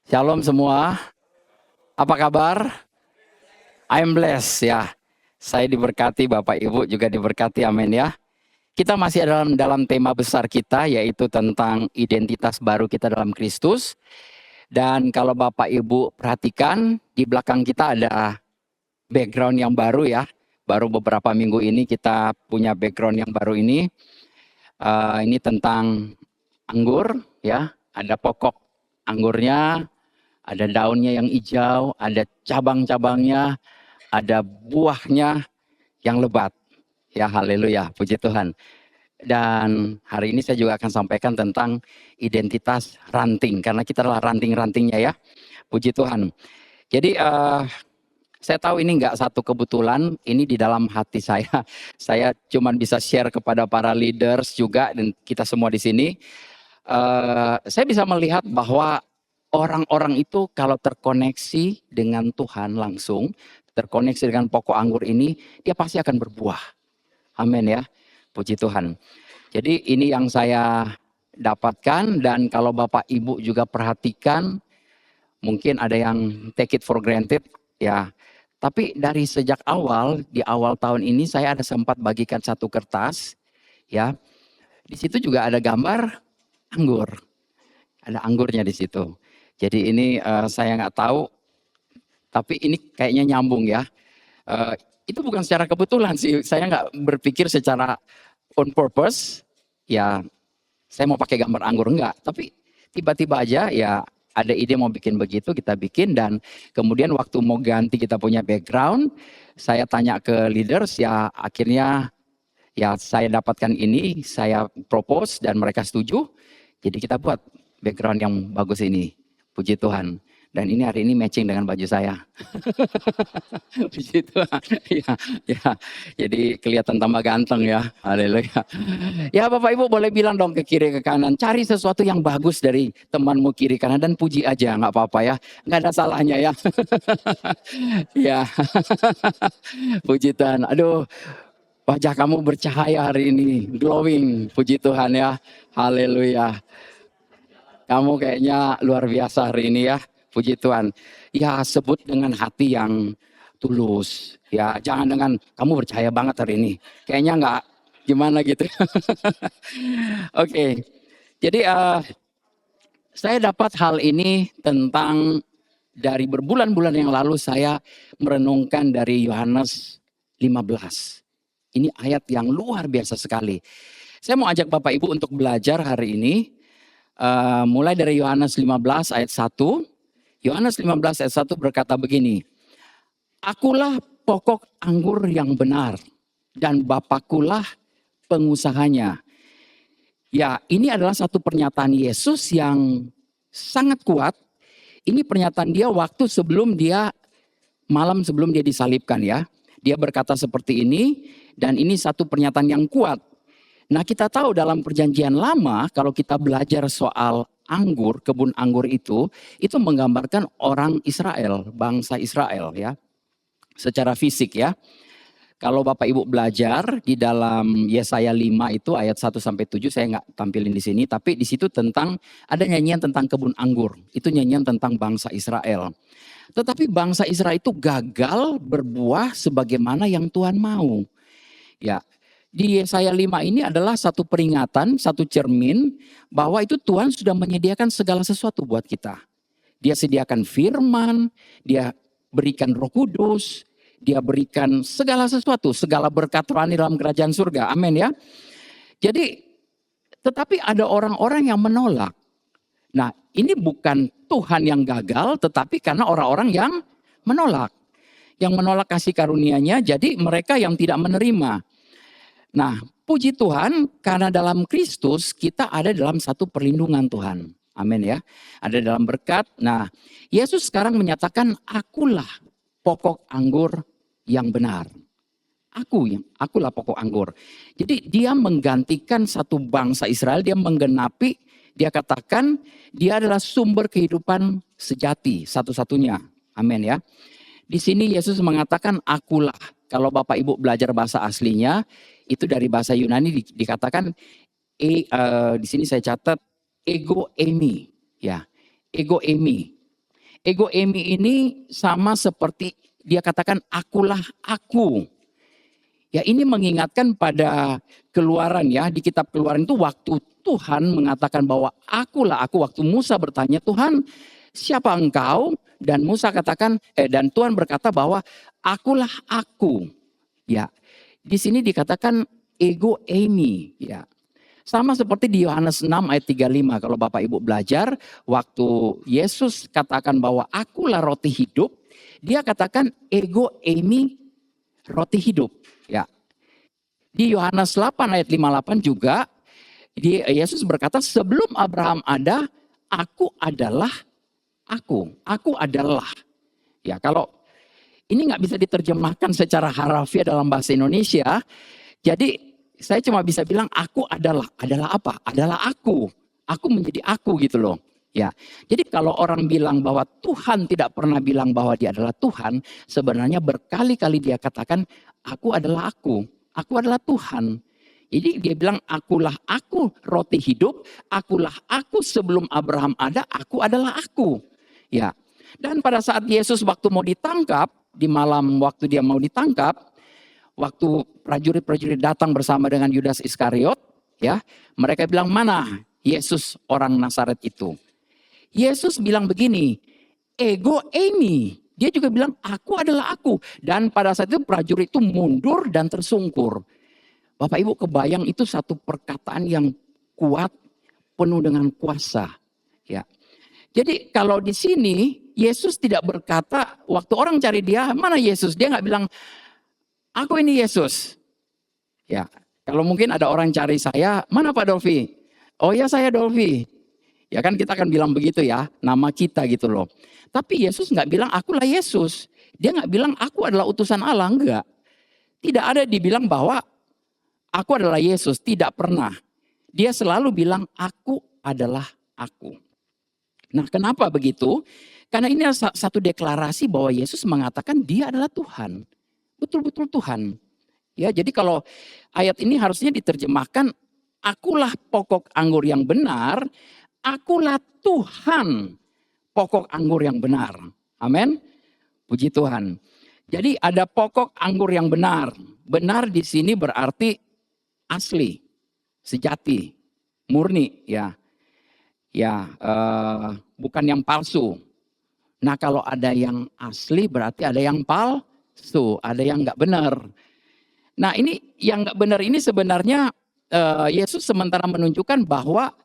Shalom semua, apa kabar? I'm blessed ya. Saya diberkati, Bapak Ibu juga diberkati, amin ya. Kita masih dalam tema besar kita, yaitu tentang identitas baru kita dalam Kristus. Dan kalau Bapak Ibu perhatikan, di belakang kita ada background yang baru ya. Baru beberapa minggu ini kita punya background yang baru ini. Ini tentang anggur ya, ada pokok anggurnya, ada daunnya yang hijau, ada cabang-cabangnya, ada buahnya yang lebat. Ya, haleluya, puji Tuhan. Dan hari ini saya juga akan sampaikan tentang identitas ranting, karena kita adalah ranting-rantingnya ya, puji Tuhan. Jadi saya tahu ini nggak satu kebetulan, ini di dalam hati saya. Saya cuma bisa share kepada para leaders juga dan kita semua di sini. Saya bisa melihat bahwa orang-orang itu kalau terkoneksi dengan Tuhan langsung, terkoneksi dengan pokok anggur ini, dia pasti akan berbuah. Amin ya, puji Tuhan. Jadi ini yang saya dapatkan, dan kalau Bapak Ibu juga perhatikan, mungkin ada yang take it for granted ya. Tapi dari sejak awal, di awal tahun ini saya ada sempat bagikan satu kertas ya. Di situ juga ada gambar anggur. Ada anggurnya di situ. Jadi ini saya nggak tahu, tapi ini kayaknya nyambung ya. Itu bukan secara kebetulan sih, saya nggak berpikir secara on purpose, ya saya mau pakai gambar anggur enggak. Tapi tiba-tiba aja ya ada ide mau bikin begitu, kita bikin, dan kemudian waktu mau ganti kita punya background, saya tanya ke leaders, ya akhirnya ya saya dapatkan ini, saya propose dan mereka setuju. Jadi kita buat background yang bagus ini. Puji Tuhan. Dan ini hari ini matching dengan baju saya. Puji Tuhan. Ya, ya. Jadi kelihatan tambah ganteng ya. Haleluya. Ya Bapak Ibu boleh bilang dong ke kiri ke kanan. Cari sesuatu yang bagus dari temanmu kiri kanan dan puji aja. Nggak apa-apa ya. Nggak ada salahnya ya. Ya. Puji Tuhan. Aduh. Wajah kamu bercahaya hari ini, glowing, puji Tuhan ya, haleluya. Kamu kayaknya luar biasa hari ini ya, puji Tuhan. Ya sebut dengan hati yang tulus, ya jangan dengan kamu percaya banget hari ini. Kayaknya nggak gimana gitu. Oke, jadi saya dapat hal ini tentang dari berbulan-bulan yang lalu saya merenungkan dari Yohanes 15. Ini ayat yang luar biasa sekali. Saya mau ajak Bapak Ibu untuk belajar hari ini. Mulai dari Yohanes 15 ayat 1. Yohanes 15 ayat 1 berkata begini. Akulah pokok anggur yang benar dan Bapakkulah pengusahanya. Ya, ini adalah satu pernyataan Yesus yang sangat kuat. Ini pernyataan dia waktu sebelum dia, malam sebelum dia disalibkan ya. Dia berkata seperti ini, dan ini satu pernyataan yang kuat. Nah kita tahu dalam perjanjian lama kalau kita belajar soal anggur, kebun anggur itu menggambarkan orang Israel, bangsa Israel ya. Secara fisik ya. Kalau Bapak Ibu belajar di dalam Yesaya 5 itu ayat 1 sampai 7 saya nggak tampilin di sini, tapi di situ tentang ada nyanyian tentang kebun anggur. Itu nyanyian tentang bangsa Israel. Tetapi bangsa Israel itu gagal berbuah sebagaimana yang Tuhan mau. Ya, di Yesaya 5 ini adalah satu peringatan, satu cermin bahwa itu Tuhan sudah menyediakan segala sesuatu buat kita. Dia sediakan firman, dia berikan Roh Kudus, dia berikan segala sesuatu, segala berkat rohani dalam kerajaan surga. Amin ya. Jadi, tetapi ada orang-orang yang menolak. Nah, ini bukan Tuhan yang gagal, tetapi karena orang-orang yang menolak. Yang menolak kasih karunia-Nya, jadi mereka yang tidak menerima. Nah, puji Tuhan karena dalam Kristus kita ada dalam satu perlindungan Tuhan. Amin ya. Ada dalam berkat. Nah, Yesus sekarang menyatakan akulah pokok anggur yang benar. Akulah pokok anggur. Jadi dia menggantikan satu bangsa Israel, dia menggenapi, dia katakan dia adalah sumber kehidupan sejati satu-satunya. Amin ya. Di sini Yesus mengatakan akulah. Kalau Bapak Ibu belajar bahasa aslinya, itu dari bahasa Yunani dikatakan, di sini saya catat, ego emi. Ya, ego emi. Ego eimi ini sama seperti dia katakan akulah aku. Ya ini mengingatkan pada Keluaran ya. Di kitab Keluaran itu waktu Tuhan mengatakan bahwa akulah aku. Waktu Musa bertanya, Tuhan siapa engkau? Dan Musa katakan, dan Tuhan berkata bahwa akulah aku. Ya, di sini dikatakan ego eimi. Ya, sama seperti di Yohanes 6 ayat 35. Kalau Bapak Ibu belajar, waktu Yesus katakan bahwa akulah roti hidup, dia katakan ego eimi roti hidup. Ya. Di Yohanes 8 ayat 58 juga Yesus berkata sebelum Abraham ada, aku adalah aku. Aku adalah. Ya, kalau ini nggak bisa diterjemahkan secara harafiah dalam bahasa Indonesia. Jadi saya cuma bisa bilang aku adalah apa? Adalah aku. Aku menjadi aku gitu loh. Ya. Jadi kalau orang bilang bahwa Tuhan tidak pernah bilang bahwa dia adalah Tuhan, sebenarnya berkali-kali dia katakan aku adalah aku. Aku adalah Tuhan. Jadi dia bilang akulah aku roti hidup, akulah aku sebelum Abraham ada, aku adalah aku. Ya. Dan pada saat Yesus waktu mau ditangkap, di malam waktu dia mau ditangkap, waktu prajurit-prajurit datang bersama dengan Yudas Iskariot, ya, mereka bilang mana Yesus orang Nazaret itu. Yesus bilang begini, ego eimi. Dia juga bilang aku adalah aku. Dan pada saat itu prajurit itu mundur dan tersungkur. Bapak Ibu kebayang itu satu perkataan yang kuat, penuh dengan kuasa. Ya. Jadi kalau di sini Yesus tidak berkata waktu orang cari dia, mana Yesus? Dia nggak bilang aku ini Yesus. Ya, kalau mungkin ada orang cari saya, mana Pak Dolfi? Oh ya saya Dolfi. Ya kan kita akan bilang begitu ya, nama kita gitu loh. Tapi Yesus nggak bilang akulah Yesus. Dia nggak bilang aku adalah utusan Allah, enggak. Tidak ada dibilang bahwa aku adalah Yesus, tidak pernah. Dia selalu bilang aku adalah aku. Nah kenapa begitu? Karena ini satu deklarasi bahwa Yesus mengatakan dia adalah Tuhan. Betul-betul Tuhan. Ya, jadi kalau ayat ini harusnya diterjemahkan akulah pokok anggur yang benar, akulah Tuhan pokok anggur yang benar. Amin. Puji Tuhan. Jadi ada pokok anggur yang benar. Benar di sini berarti asli, sejati, murni ya. Ya, bukan yang palsu. Nah, kalau ada yang asli berarti ada yang palsu, ada yang nggak benar. Nah, ini yang nggak benar ini sebenarnya Yesus sementara menunjukkan bahwa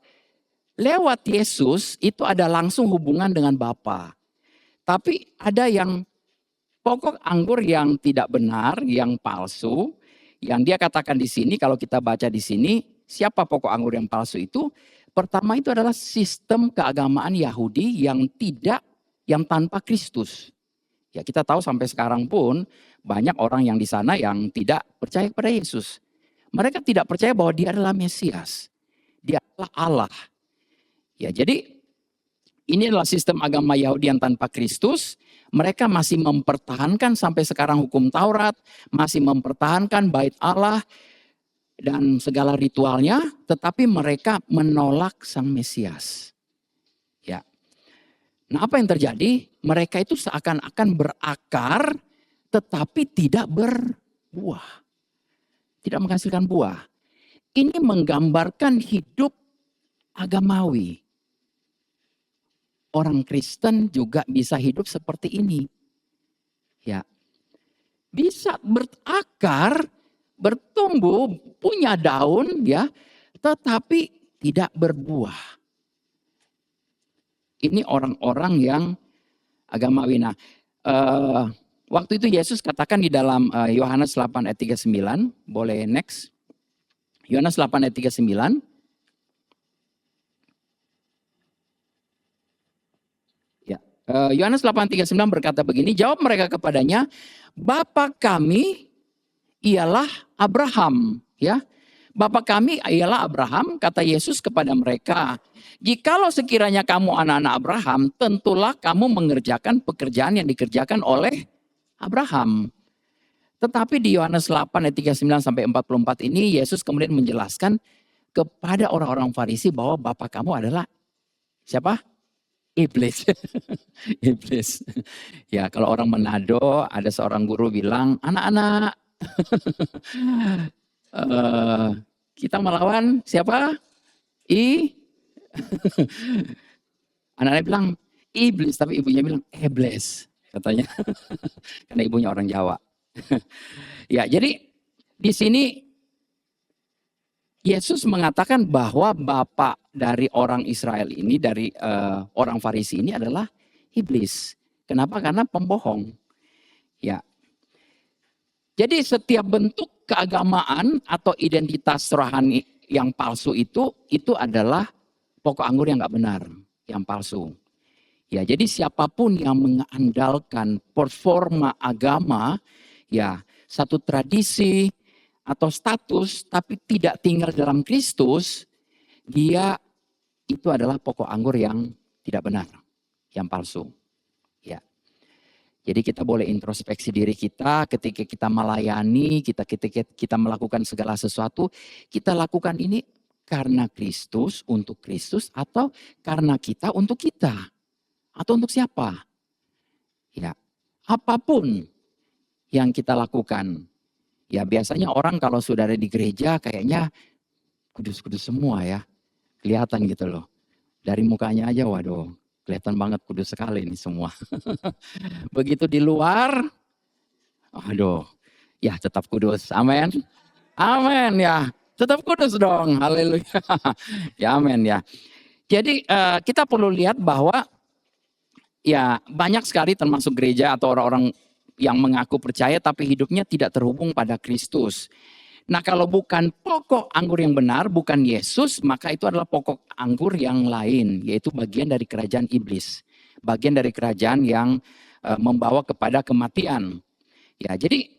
lewat Yesus itu ada langsung hubungan dengan Bapa. Tapi ada yang pokok anggur yang tidak benar, yang palsu, yang dia katakan di sini kalau kita baca di sini, siapa pokok anggur yang palsu itu? Pertama itu adalah sistem keagamaan Yahudi yang tanpa Kristus. Ya kita tahu sampai sekarang pun banyak orang yang di sana yang tidak percaya kepada Yesus. Mereka tidak percaya bahwa dia adalah Mesias. Dia adalah Allah. Ya jadi ini adalah sistem agama Yahudi yang tanpa Kristus. Mereka masih mempertahankan sampai sekarang hukum Taurat. Masih mempertahankan bait Allah dan segala ritualnya. Tetapi mereka menolak sang Mesias. Ya. Nah apa yang terjadi? Mereka itu seakan-akan berakar tetapi tidak berbuah. Tidak menghasilkan buah. Ini menggambarkan hidup agamawi. Orang Kristen juga bisa hidup seperti ini. Ya. Bisa berakar, bertumbuh, punya daun ya, tetapi tidak berbuah. Ini orang-orang yang agamawi. Nah, waktu itu Yesus katakan di dalam Yohanes 8 ayat 39, boleh next. Yohanes 8 ayat 39. Ya, Yohanes 8:39 berkata begini, jawab mereka kepadanya, Bapa kami ialah Abraham, ya. Bapa kami ialah Abraham, kata Yesus kepada mereka. Jikalau sekiranya kamu anak-anak Abraham, tentulah kamu mengerjakan pekerjaan yang dikerjakan oleh Abraham. Tetapi di Yohanes 8 ayat 39 sampai 44 ini Yesus kemudian menjelaskan kepada orang-orang Farisi bahwa Bapa kamu adalah siapa? Iblis. Iblis. Ya, kalau orang Manado ada seorang guru bilang, "Anak-anak, eh, kita melawan siapa? I." Anak-anak bilang, "Iblis," tapi ibunya bilang, "Ebles," katanya. Karena ibunya orang Jawa. Ya, jadi di sini Yesus mengatakan bahwa bapak dari orang Israel ini, dari orang Farisi ini adalah iblis. Kenapa? Karena pembohong. Ya, jadi setiap bentuk keagamaan atau identitas rohani yang palsu itu adalah pokok anggur yang nggak benar, yang palsu. Ya, jadi siapapun yang mengandalkan performa agama, ya satu tradisi atau status, tapi tidak tinggal dalam Kristus, dia itu adalah pokok anggur yang tidak benar, yang palsu. Ya, jadi kita boleh introspeksi diri kita ketika kita melayani, ketika kita melakukan segala sesuatu, kita lakukan ini karena Kristus, untuk Kristus, atau karena kita untuk kita, atau untuk siapa? Ya, apapun yang kita lakukan. Ya biasanya orang kalau sudah ada di gereja kayaknya kudus-kudus semua ya. Kelihatan gitu loh. Dari mukanya aja waduh kelihatan banget kudus sekali ini semua. Begitu di luar, aduh ya tetap kudus. Amin. Amin ya. Tetap kudus dong. Haleluya. Ya amin ya. Jadi kita perlu lihat bahwa ya banyak sekali termasuk gereja atau orang-orang yang mengaku percaya tapi hidupnya tidak terhubung pada Kristus. Nah kalau bukan pokok anggur yang benar, bukan Yesus, maka itu adalah pokok anggur yang lain, yaitu bagian dari kerajaan iblis. Bagian dari kerajaan yang membawa kepada kematian. Ya jadi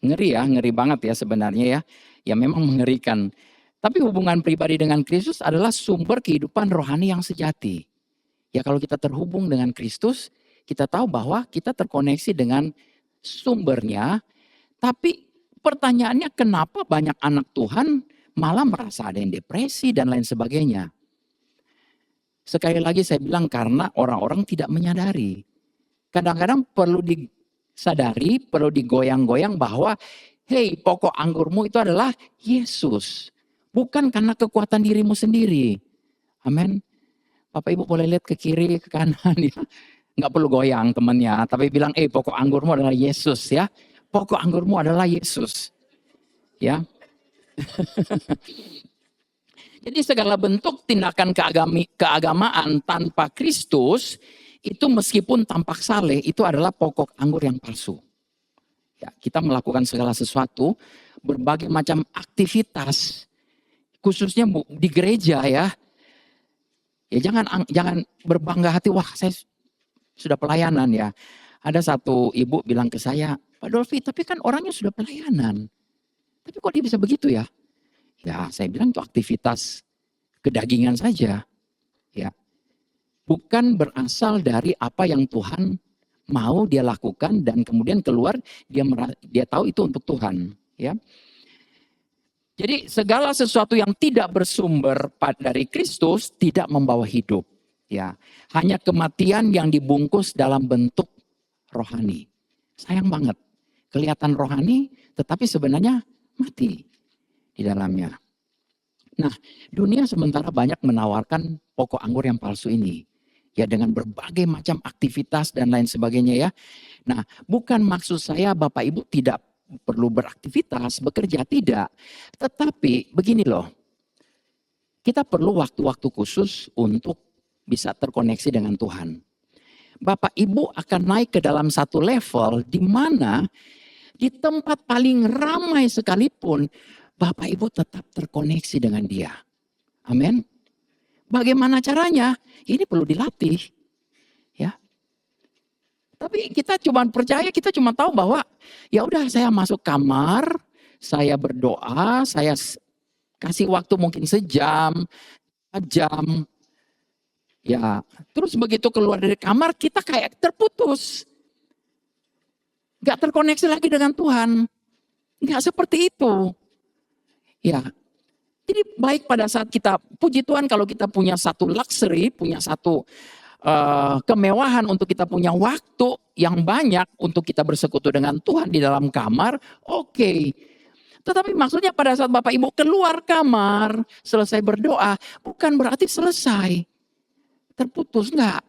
ngeri ya, ngeri banget ya sebenarnya ya. Ya memang mengerikan. Tapi hubungan pribadi dengan Kristus adalah sumber kehidupan rohani yang sejati. Ya kalau kita terhubung dengan Kristus, kita tahu bahwa kita terkoneksi dengan sumbernya. Tapi pertanyaannya kenapa banyak anak Tuhan malah merasa ada yang depresi dan lain sebagainya. Sekali lagi saya bilang karena orang-orang tidak menyadari. Kadang-kadang perlu disadari, perlu digoyang-goyang bahwa hey pokok anggurmu itu adalah Yesus. Bukan karena kekuatan dirimu sendiri. Amin. Bapak Ibu boleh lihat ke kiri, ke kanan ya. Nggak perlu goyang temannya, tapi bilang pokok anggurmu adalah Yesus ya. Pokok anggurmu adalah Yesus. Ya. Jadi segala bentuk tindakan keagamaan tanpa Kristus itu meskipun tampak saleh itu adalah pokok anggur yang palsu. Ya, kita melakukan segala sesuatu, berbagai macam aktivitas, khususnya di gereja ya. Ya jangan berbangga hati, wah saya sudah pelayanan ya. Ada satu ibu bilang ke saya, Pak Dolfi, tapi kan orangnya sudah pelayanan. Tapi kok dia bisa begitu ya? Ya, saya bilang itu aktivitas kedagingan saja. Ya. Bukan berasal dari apa yang Tuhan mau dia lakukan dan kemudian keluar dia tahu itu untuk Tuhan, ya. Jadi segala sesuatu yang tidak bersumber dari Kristus tidak membawa hidup, ya. Hanya kematian yang dibungkus dalam bentuk rohani. Sayang banget. Kelihatan rohani tetapi sebenarnya mati di dalamnya. Nah, dunia sementara banyak menawarkan pokok anggur yang palsu ini. Ya dengan berbagai macam aktivitas dan lain sebagainya ya. Nah, bukan maksud saya Bapak Ibu tidak perlu beraktivitas, bekerja, tidak. Tetapi begini loh. Kita perlu waktu-waktu khusus untuk bisa terkoneksi dengan Tuhan. Bapak Ibu akan naik ke dalam satu level di mana di tempat paling ramai sekalipun Bapak Ibu tetap terkoneksi dengan dia. Amin. Bagaimana caranya? Ini perlu dilatih. Ya. Tapi kita cuma percaya, kita cuma tahu bahwa ya udah saya masuk kamar, saya berdoa, saya kasih waktu mungkin sejam, jam. Ya, terus begitu keluar dari kamar kita kayak terputus. Gak terkoneksi lagi dengan Tuhan. Gak seperti itu. Ya, Jadi baik pada saat kita, puji Tuhan kalau kita punya satu luxury, punya satu kemewahan untuk kita punya waktu yang banyak untuk kita bersekutu dengan Tuhan di dalam kamar, oke. Tetapi maksudnya pada saat Bapak Ibu keluar kamar, selesai berdoa, bukan berarti selesai. Terputus, enggak.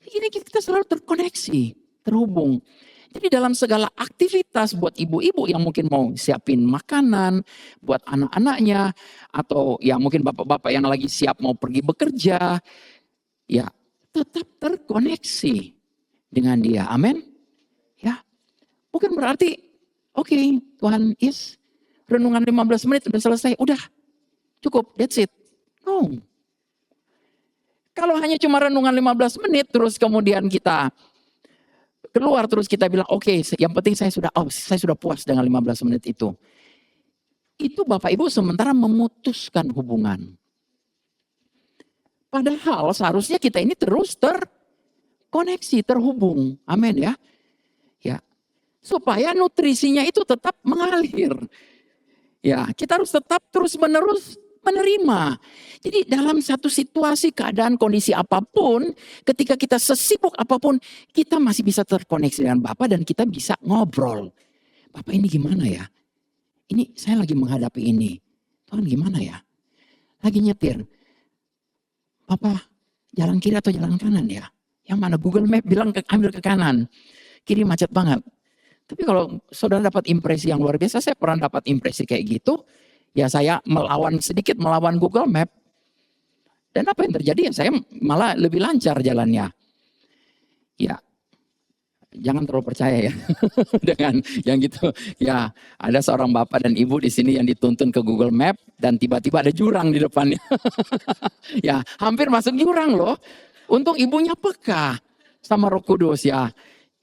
Ini kita selalu terkoneksi, terhubung. Jadi dalam segala aktivitas buat ibu-ibu yang mungkin mau siapin makanan buat anak-anaknya, atau ya mungkin bapak-bapak yang lagi siap mau pergi bekerja, ya tetap terkoneksi dengan dia. Amin. Ya, bukan berarti oke, Tuhan renungan 15 menit udah selesai, udah cukup, that's it. No. Kalau hanya cuma renungan 15 menit terus kemudian kita keluar terus kita bilang oke, yang penting saya sudah puas dengan 15 menit itu. Itu Bapak Ibu sementara memutuskan hubungan. Padahal seharusnya kita ini terus terkoneksi, terhubung. Amin ya. Ya. Supaya nutrisinya itu tetap mengalir. Ya, kita harus tetap terus-menerus menerima. Jadi dalam satu situasi, keadaan, kondisi apapun, ketika kita sesibuk apapun, kita masih bisa terkoneksi dengan Bapak dan kita bisa ngobrol. Bapak ini gimana ya? Ini saya lagi menghadapi ini. Tuhan gimana ya? Lagi nyetir. Bapak jalan kiri atau jalan kanan ya? Yang mana? Google Map bilang ambil ke kanan. Kiri macet banget. Tapi kalau saudara dapat impresi yang luar biasa, saya pernah dapat impresi kayak gitu. Ya saya sedikit melawan Google Map. Dan apa yang terjadi? Ya saya malah lebih lancar jalannya. Ya, jangan terlalu percaya ya dengan yang gitu. Ya, ada seorang bapak dan ibu di sini yang dituntun ke Google Map dan tiba-tiba ada jurang di depannya. Ya, hampir masuk jurang loh. Untung ibunya peka sama Roh Kudus ya.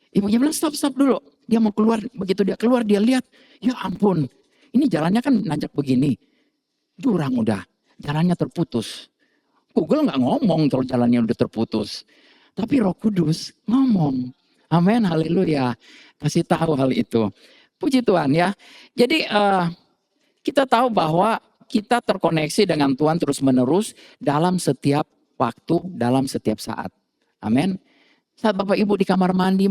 Ibunya bilang stop dulu. Dia mau keluar, begitu dia keluar dia lihat, ya ampun. Ini jalannya kan nanjak begini. Jurang udah, jalannya terputus. Google nggak ngomong kalau jalannya udah terputus. Tapi Roh Kudus ngomong. Amin, haleluya. Kasih tahu hal itu. Puji Tuhan ya. Jadi kita tahu bahwa kita terkoneksi dengan Tuhan terus menerus dalam setiap waktu, dalam setiap saat. Amin. Saat Bapak Ibu di kamar mandi,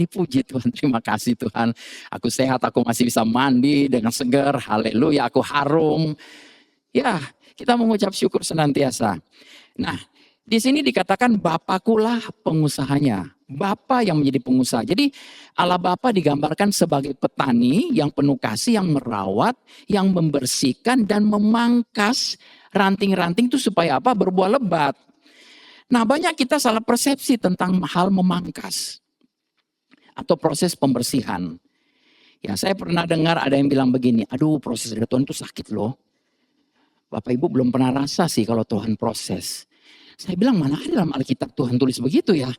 puji Tuhan, terima kasih Tuhan. Aku sehat, aku masih bisa mandi dengan segar, haleluya, aku harum. Ya, kita mengucap syukur senantiasa. Nah, di sini dikatakan Bapakulah pengusahanya. Bapa yang menjadi pengusaha. Jadi Allah Bapa digambarkan sebagai petani yang penuh kasih, yang merawat, yang membersihkan dan memangkas ranting-ranting itu supaya apa? Berbuah lebat. Nah, banyak kita salah persepsi tentang hal memangkas atau proses pembersihan. Ya, saya pernah dengar ada yang bilang begini, aduh proses dari Tuhan itu sakit loh. Bapak Ibu belum pernah rasa sih kalau Tuhan proses. Saya bilang mana ada dalam Alkitab Tuhan tulis begitu ya.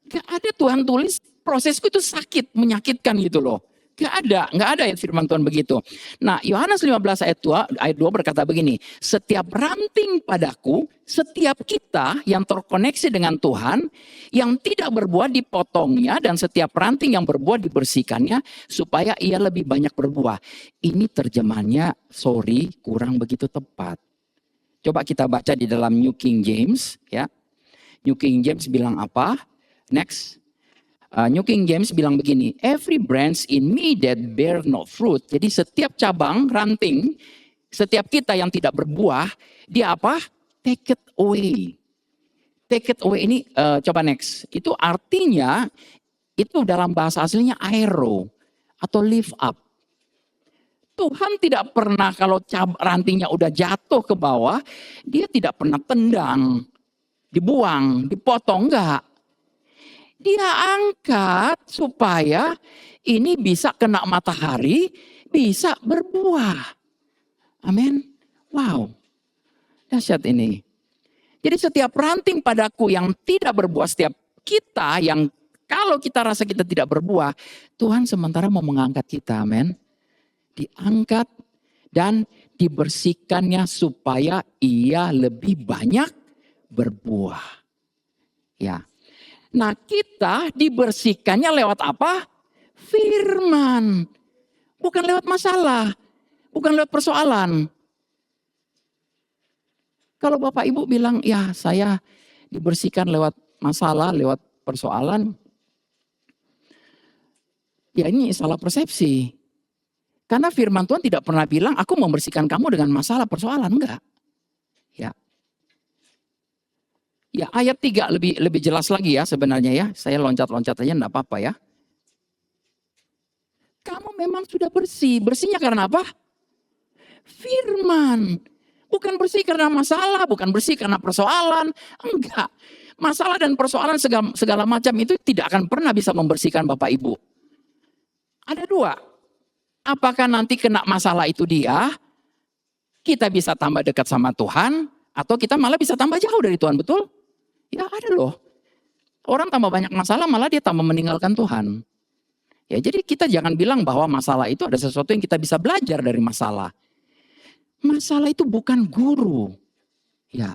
Gak ada Tuhan tulis prosesku itu sakit, menyakitkan gitu loh. Gak ada ayat firman Tuhan begitu. Nah, Yohanes 15 ayat 2 berkata begini, setiap ranting padaku, setiap kita yang terkoneksi dengan Tuhan, yang tidak berbuah dipotongnya, dan setiap ranting yang berbuah dibersihkannya, supaya ia lebih banyak berbuah. Ini terjemahannya, kurang begitu tepat. Coba kita baca di dalam New King James, ya. New King James bilang apa? Next. New King James bilang begini, every branch in me that bear no fruit. Jadi setiap cabang, ranting, setiap kita yang tidak berbuah, dia apa? Take it away. Take it away ini, coba next. Itu artinya, itu dalam bahasa aslinya aero atau lift up. Tuhan tidak pernah kalau rantingnya udah jatuh ke bawah, dia tidak pernah tendang, dibuang, dipotong, enggak. Dia angkat supaya ini bisa kena matahari, bisa berbuah. Amin. Wow. Dahsyat ini. Jadi setiap ranting padaku yang tidak berbuah, setiap kita yang kalau kita rasa kita tidak berbuah, Tuhan sementara mau mengangkat kita. Amin. Diangkat dan dibersihkannya supaya ia lebih banyak berbuah. Ya. Nah, kita dibersihkannya lewat apa? Firman. Bukan lewat masalah. bukan lewat persoalan. Kalau Bapak Ibu bilang, ya saya dibersihkan lewat masalah, lewat persoalan, ya ini salah persepsi. Karena firman Tuhan tidak pernah bilang, aku membersihkan kamu dengan masalah persoalan, enggak. Ya, ya ayat 3 lebih jelas lagi ya sebenarnya ya. Saya loncat-loncat aja enggak apa-apa ya. Kamu memang sudah bersih. Bersihnya karena apa? Firman. Bukan bersih karena masalah, bukan bersih karena persoalan. Enggak. Masalah dan persoalan segala macam itu tidak akan pernah bisa membersihkan Bapak Ibu. Ada dua. Apakah nanti kena masalah itu dia, kita bisa tambah dekat sama Tuhan, atau kita malah bisa tambah jauh dari Tuhan, betul? Ya ada loh. Orang tambah banyak masalah, malah dia tambah meninggalkan Tuhan. Ya, jadi kita jangan bilang bahwa masalah itu ada sesuatu yang kita bisa belajar dari masalah. Masalah itu bukan guru. Ya.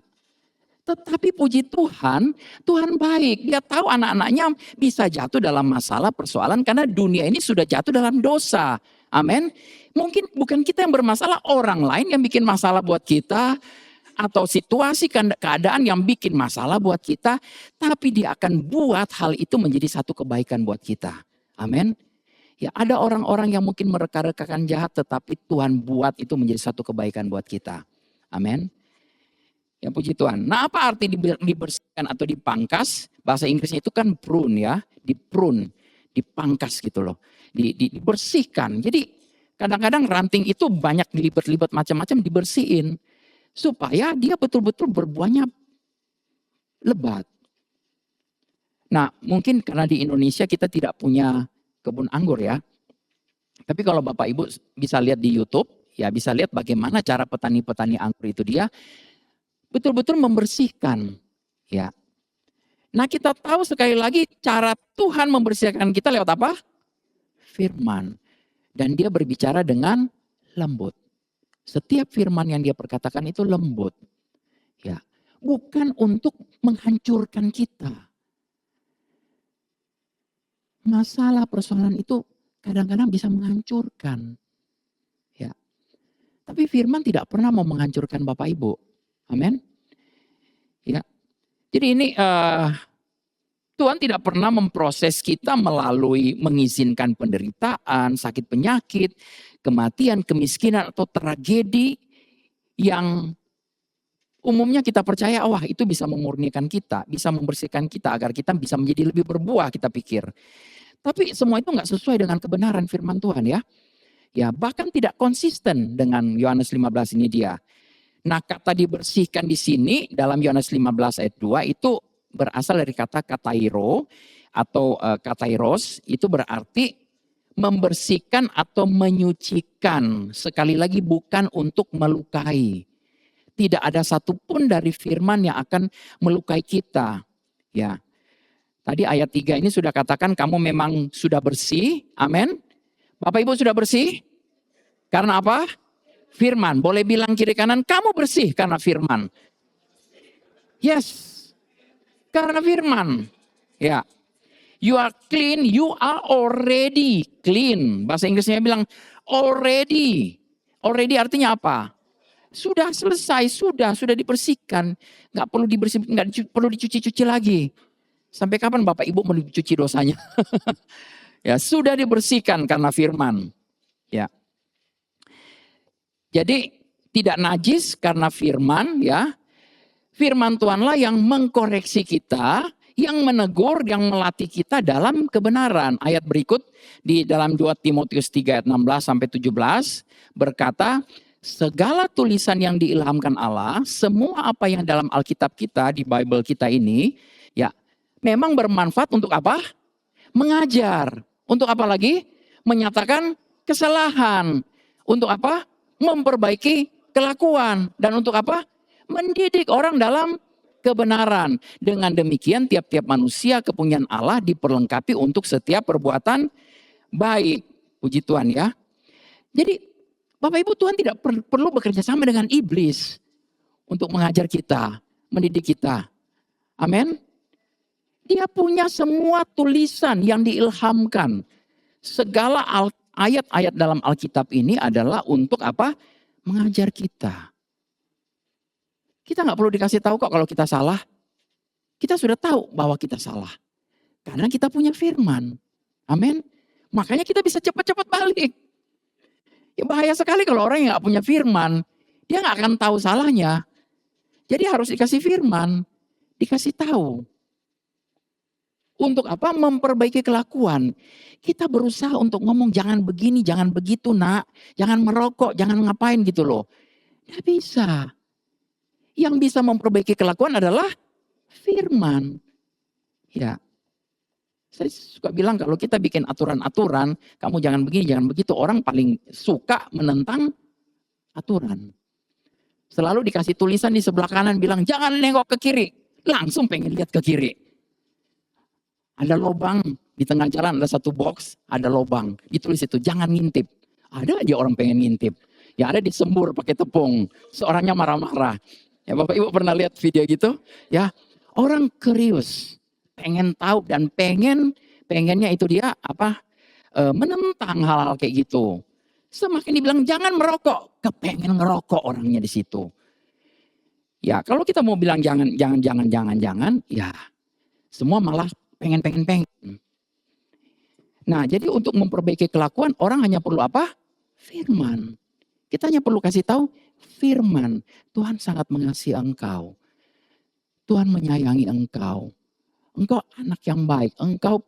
Tetapi puji Tuhan, Tuhan baik. Dia tahu anak-anaknya bisa jatuh dalam masalah persoalan karena dunia ini sudah jatuh dalam dosa. Amin. Mungkin bukan kita yang bermasalah, orang lain yang bikin masalah buat kita. Atau situasi keadaan yang bikin masalah buat kita. Tapi dia akan buat hal itu menjadi satu kebaikan buat kita. Amin. Ya ada orang-orang yang mungkin mereka-rekakan jahat, tetapi Tuhan buat itu menjadi satu kebaikan buat kita. Amin. Ya puji Tuhan. Nah apa arti dibersihkan atau dipangkas? Bahasa Inggrisnya itu kan prune ya. Diprune, dipangkas gitu loh. Dibersihkan. Jadi kadang-kadang ranting itu banyak dilibat-libat macam-macam dibersihin. Supaya dia betul-betul berbuahnya lebat. Nah mungkin karena di Indonesia kita tidak punya kebun anggur ya. Tapi kalau Bapak Ibu bisa lihat di YouTube, ya bisa lihat bagaimana cara petani-petani anggur itu dia betul-betul membersihkan. Ya. Nah kita tahu sekali lagi cara Tuhan membersihkan kita lewat apa? Firman. Dan dia berbicara dengan lembut. Setiap firman yang dia perkatakan itu lembut. Ya. Bukan untuk menghancurkan kita. Masalah persoalan itu kadang-kadang bisa menghancurkan. Ya. Tapi firman tidak pernah mau menghancurkan Bapak Ibu. Amin. Ya. Jadi ini Tuhan tidak pernah memproses kita melalui mengizinkan penderitaan, sakit penyakit, kematian, kemiskinan atau tragedi yang umumnya kita percaya wah itu bisa memurnikan kita, bisa membersihkan kita agar kita bisa menjadi lebih berbuah kita pikir. Tapi semua itu nggak sesuai dengan kebenaran firman Tuhan ya. Ya bahkan tidak konsisten dengan Yohanes 15 ini dia. Nah kata dibersihkan di sini dalam Yohanes 15 ayat 2 itu berasal dari kata katairo atau katairos, itu berarti membersihkan atau menyucikan. Sekali lagi bukan untuk melukai. Tidak ada satupun dari firman yang akan melukai kita. Ya. Tadi ayat 3 ini sudah katakan kamu memang sudah bersih. Amin. Bapak Ibu sudah bersih? Karena apa? Firman. Boleh bilang kiri kanan, kamu bersih karena firman. Yes. Karena firman. Ya. You are clean, you are already clean. Bahasa Inggrisnya bilang already. Already artinya apa? Sudah selesai, sudah dibersihkan. Nggak perlu dibersihkan, nggak perlu dicuci-cuci lagi. Sampai kapan Bapak Ibu mau dicuci dosanya? Ya, sudah dibersihkan karena firman. Ya. Jadi tidak najis karena firman ya. Firman Tuhanlah yang mengkoreksi kita, yang menegur, yang melatih kita dalam kebenaran. Ayat berikut di dalam 2 Timotius 3 ayat 16 sampai 17 berkata, segala tulisan yang diilhamkan Allah, semua apa yang dalam Alkitab kita, di Bible kita ini, ya memang bermanfaat untuk apa? Mengajar. Untuk apa lagi? Menyatakan kesalahan. Untuk apa? Memperbaiki kelakuan. Dan untuk apa? Mendidik orang dalam kebenaran. Dengan demikian tiap-tiap manusia kepunyaan Allah diperlengkapi untuk setiap perbuatan baik. Puji Tuhan ya. Jadi Bapak Ibu, Tuhan tidak perlu bekerja sama dengan iblis untuk mengajar kita, mendidik kita. Amin. Dia punya semua tulisan yang diilhamkan. Segala ayat-ayat dalam Alkitab ini adalah untuk apa? Mengajar kita. Kita nggak perlu dikasih tahu kok kalau kita salah. Kita sudah tahu bahwa kita salah. Karena kita punya firman. Amin. Makanya kita bisa cepat-cepat balik. Ya bahaya sekali kalau orang yang nggak punya firman. Dia nggak akan tahu salahnya. Jadi harus dikasih firman. Dikasih tahu. Untuk apa? Memperbaiki kelakuan. Kita berusaha untuk ngomong jangan begini, jangan begitu nak. Jangan merokok, jangan ngapain gitu loh. Nggak bisa. Yang bisa memperbaiki kelakuan adalah firman. Ya. Saya suka bilang kalau kita bikin aturan-aturan, kamu jangan begini, jangan begitu. Orang paling suka menentang aturan. Selalu dikasih tulisan di sebelah kanan bilang jangan nengok ke kiri. Langsung pengen lihat ke kiri. Ada lubang di tengah jalan, ada satu box, ada lubang. Ditulis itu jangan ngintip. Ada aja orang pengen ngintip. Ya ada disembur pakai tepung. Seorangnya marah-marah. Ya Bapak Ibu pernah lihat video gitu? Ya, orang curious, pengen tahu dan pengennya itu dia apa? Menentang hal-hal kayak gitu. Semakin dibilang jangan merokok, kepengen ngerokok orangnya di situ. Ya, kalau kita mau bilang jangan, ya semua malah pengen. Nah, jadi untuk memperbaiki kelakuan orang hanya perlu apa? Firman. Kita hanya perlu kasih tahu firman. Tuhan sangat mengasihi engkau. Tuhan menyayangi engkau. Engkau anak yang baik. Engkau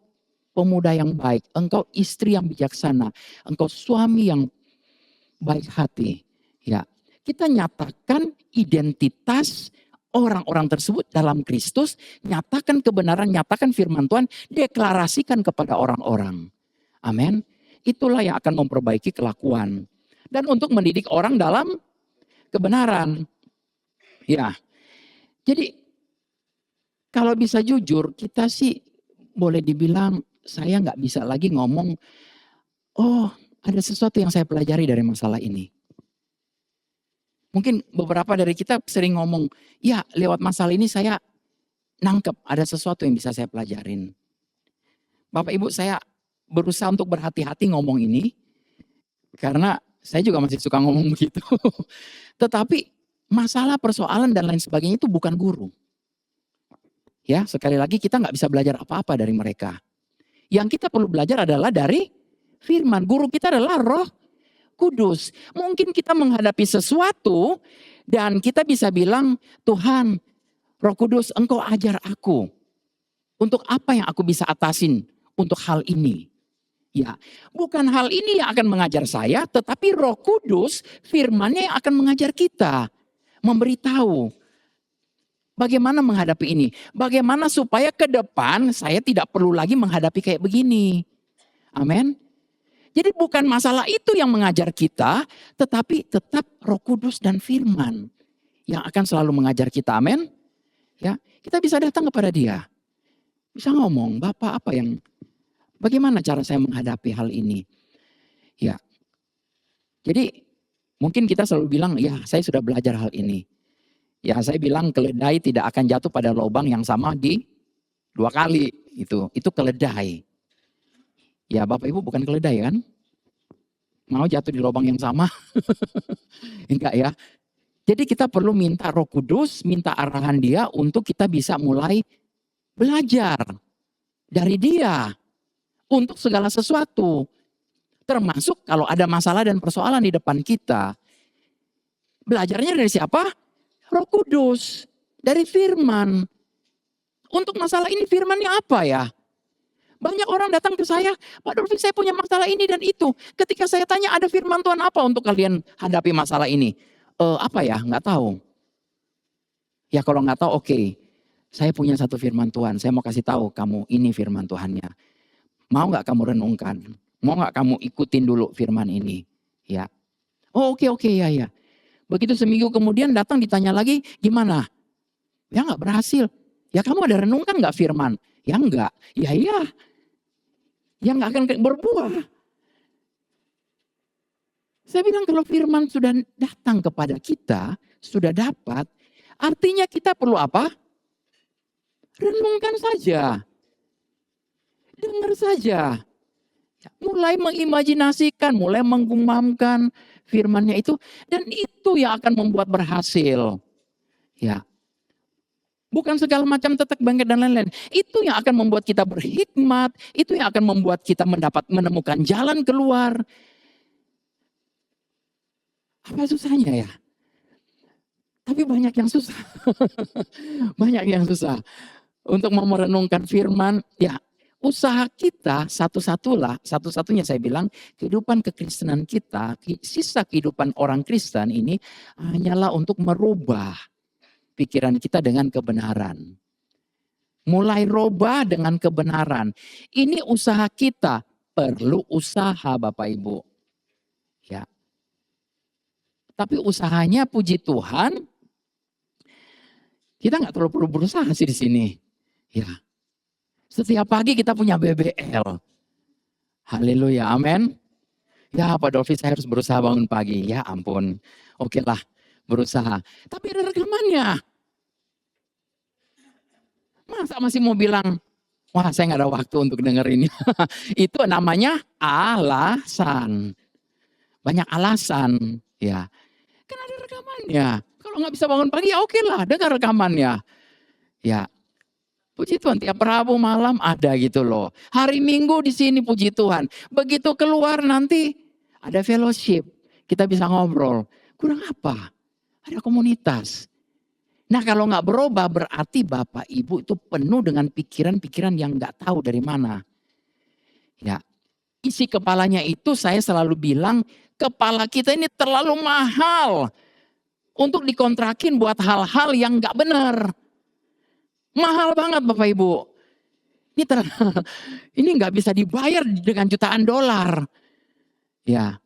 pemuda yang baik. Engkau istri yang bijaksana. Engkau suami yang baik hati. Ya, kita nyatakan identitas orang-orang tersebut dalam Kristus. Nyatakan kebenaran, nyatakan firman Tuhan. Deklarasikan kepada orang-orang. Amin. Itulah yang akan memperbaiki kelakuan. Dan untuk mendidik orang dalam kebenaran. Ya. Jadi kalau bisa jujur kita sih boleh dibilang saya nggak bisa lagi ngomong, oh ada sesuatu yang saya pelajari dari masalah ini. Mungkin beberapa dari kita sering ngomong, ya lewat masalah ini saya nangkep ada sesuatu yang bisa saya pelajarin. Bapak Ibu saya berusaha untuk berhati-hati ngomong ini. Karena saya juga masih suka ngomong begitu. Tetapi masalah persoalan dan lain sebagainya itu bukan guru. Ya, sekali lagi kita nggak bisa belajar apa-apa dari mereka. Yang kita perlu belajar adalah dari firman. Guru kita adalah Roh Kudus. Mungkin kita menghadapi sesuatu dan kita bisa bilang, Tuhan, Roh Kudus, Engkau ajar aku. Untuk apa yang aku bisa atasin untuk hal ini? Ya, bukan hal ini yang akan mengajar saya, tetapi Roh Kudus, firman-Nya yang akan mengajar kita. Memberitahu bagaimana menghadapi ini. Bagaimana supaya ke depan saya tidak perlu lagi menghadapi kayak begini. Amin. Jadi bukan masalah itu yang mengajar kita, tetapi tetap Roh Kudus dan firman yang akan selalu mengajar kita. Amin. Ya, kita bisa datang kepada Dia. Bisa ngomong, Bapak bagaimana cara saya menghadapi hal ini? Ya. Jadi mungkin kita selalu bilang, ya saya sudah belajar hal ini. Ya saya bilang keledai tidak akan jatuh pada lubang yang sama di 2 kali. Itu keledai. Ya Bapak Ibu bukan keledai kan? Mau jatuh di lubang yang sama? Enggak ya. Jadi kita perlu minta Roh Kudus, minta arahan Dia untuk kita bisa mulai belajar dari Dia. Untuk segala sesuatu. Termasuk kalau ada masalah dan persoalan di depan kita. Belajarnya dari siapa? Roh Kudus. Dari firman. Untuk masalah ini firmannya apa ya? Banyak orang datang ke saya, Pak Dolvin saya punya masalah ini dan itu. Ketika saya tanya ada firman Tuhan apa untuk kalian hadapi masalah ini? Apa ya? Nggak tahu. Ya kalau nggak tahu oke. Saya punya satu firman Tuhan. Saya mau kasih tahu kamu ini firman Tuhannya. Mau nggak kamu renungkan? Mau nggak kamu ikutin dulu firman ini? Ya. Oh oke ya. Begitu seminggu kemudian datang ditanya lagi gimana? Ya nggak berhasil. Ya kamu ada renungkan nggak firman? Ya enggak. Ya iya. Ya nggak akan berbuah. Saya bilang kalau firman sudah datang kepada kita, sudah dapat, artinya kita perlu apa? Renungkan saja. Dengar saja. Mulai mengimajinasikan, mulai menggumamkan firman-Nya itu, dan itu yang akan membuat berhasil. Ya, bukan segala macam tetek bengket dan lain-lain. Itu yang akan membuat kita berhikmat, itu yang akan membuat kita menemukan jalan keluar. Apa susahnya ya? Tapi banyak yang susah. Banyak yang susah. Untuk merenungkan firman, ya usaha kita satu-satunya saya bilang, kehidupan kekristenan kita, sisa kehidupan orang Kristen ini hanyalah untuk merubah pikiran kita dengan kebenaran. Mulai rubah dengan kebenaran. Ini usaha kita, perlu usaha Bapak Ibu. Ya. Tapi usahanya puji Tuhan, kita nggak terlalu perlu berusaha sih di sini. Ya. Setiap pagi kita punya BBL. Haleluya, amin. Ya Pak Dolfi, saya harus berusaha bangun pagi. Ya ampun, oke lah berusaha. Tapi ada rekamannya. Masa masih mau bilang, wah saya gak ada waktu untuk denger ini. Itu namanya alasan. Banyak alasan. Ya, kan ada rekamannya. Kalau gak bisa bangun pagi ya oke lah, dengar rekamannya. Ya, puji Tuhan, tiap Rabu malam ada gitu loh. Hari Minggu di sini puji Tuhan. Begitu keluar nanti ada fellowship. Kita bisa ngobrol. Kurang apa? Ada komunitas. Nah kalau nggak berubah berarti Bapak Ibu itu penuh dengan pikiran-pikiran yang nggak tahu dari mana. Ya, isi kepalanya itu saya selalu bilang kepala kita ini terlalu mahal untuk dikontrakin buat hal-hal yang nggak benar. Mahal banget Bapak Ibu. Ini nggak bisa dibayar dengan jutaan dolar. Ya,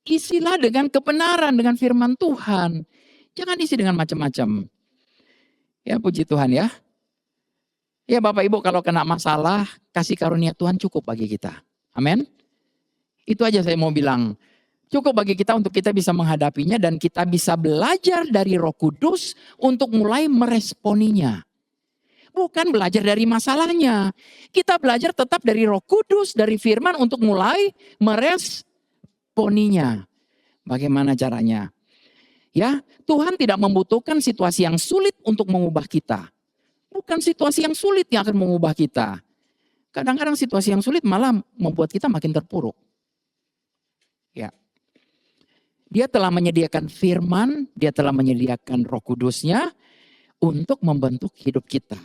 isilah dengan kebenaran, dengan firman Tuhan. Jangan isi dengan macam-macam. Ya puji Tuhan ya. Ya Bapak Ibu kalau kena masalah, kasih karunia Tuhan cukup bagi kita. Amin. Itu aja saya mau bilang. Cukup bagi kita untuk kita bisa menghadapinya dan kita bisa belajar dari Roh Kudus untuk mulai meresponinya. Bukan belajar dari masalahnya. Kita belajar tetap dari Roh Kudus, dari firman untuk mulai meresponinya. Bagaimana caranya? Ya, Tuhan tidak membutuhkan situasi yang sulit untuk mengubah kita. Bukan situasi yang sulit yang akan mengubah kita. Kadang-kadang situasi yang sulit malah membuat kita makin terpuruk. Ya. Dia telah menyediakan firman, dia telah menyediakan Roh Kudusnya untuk membentuk hidup kita.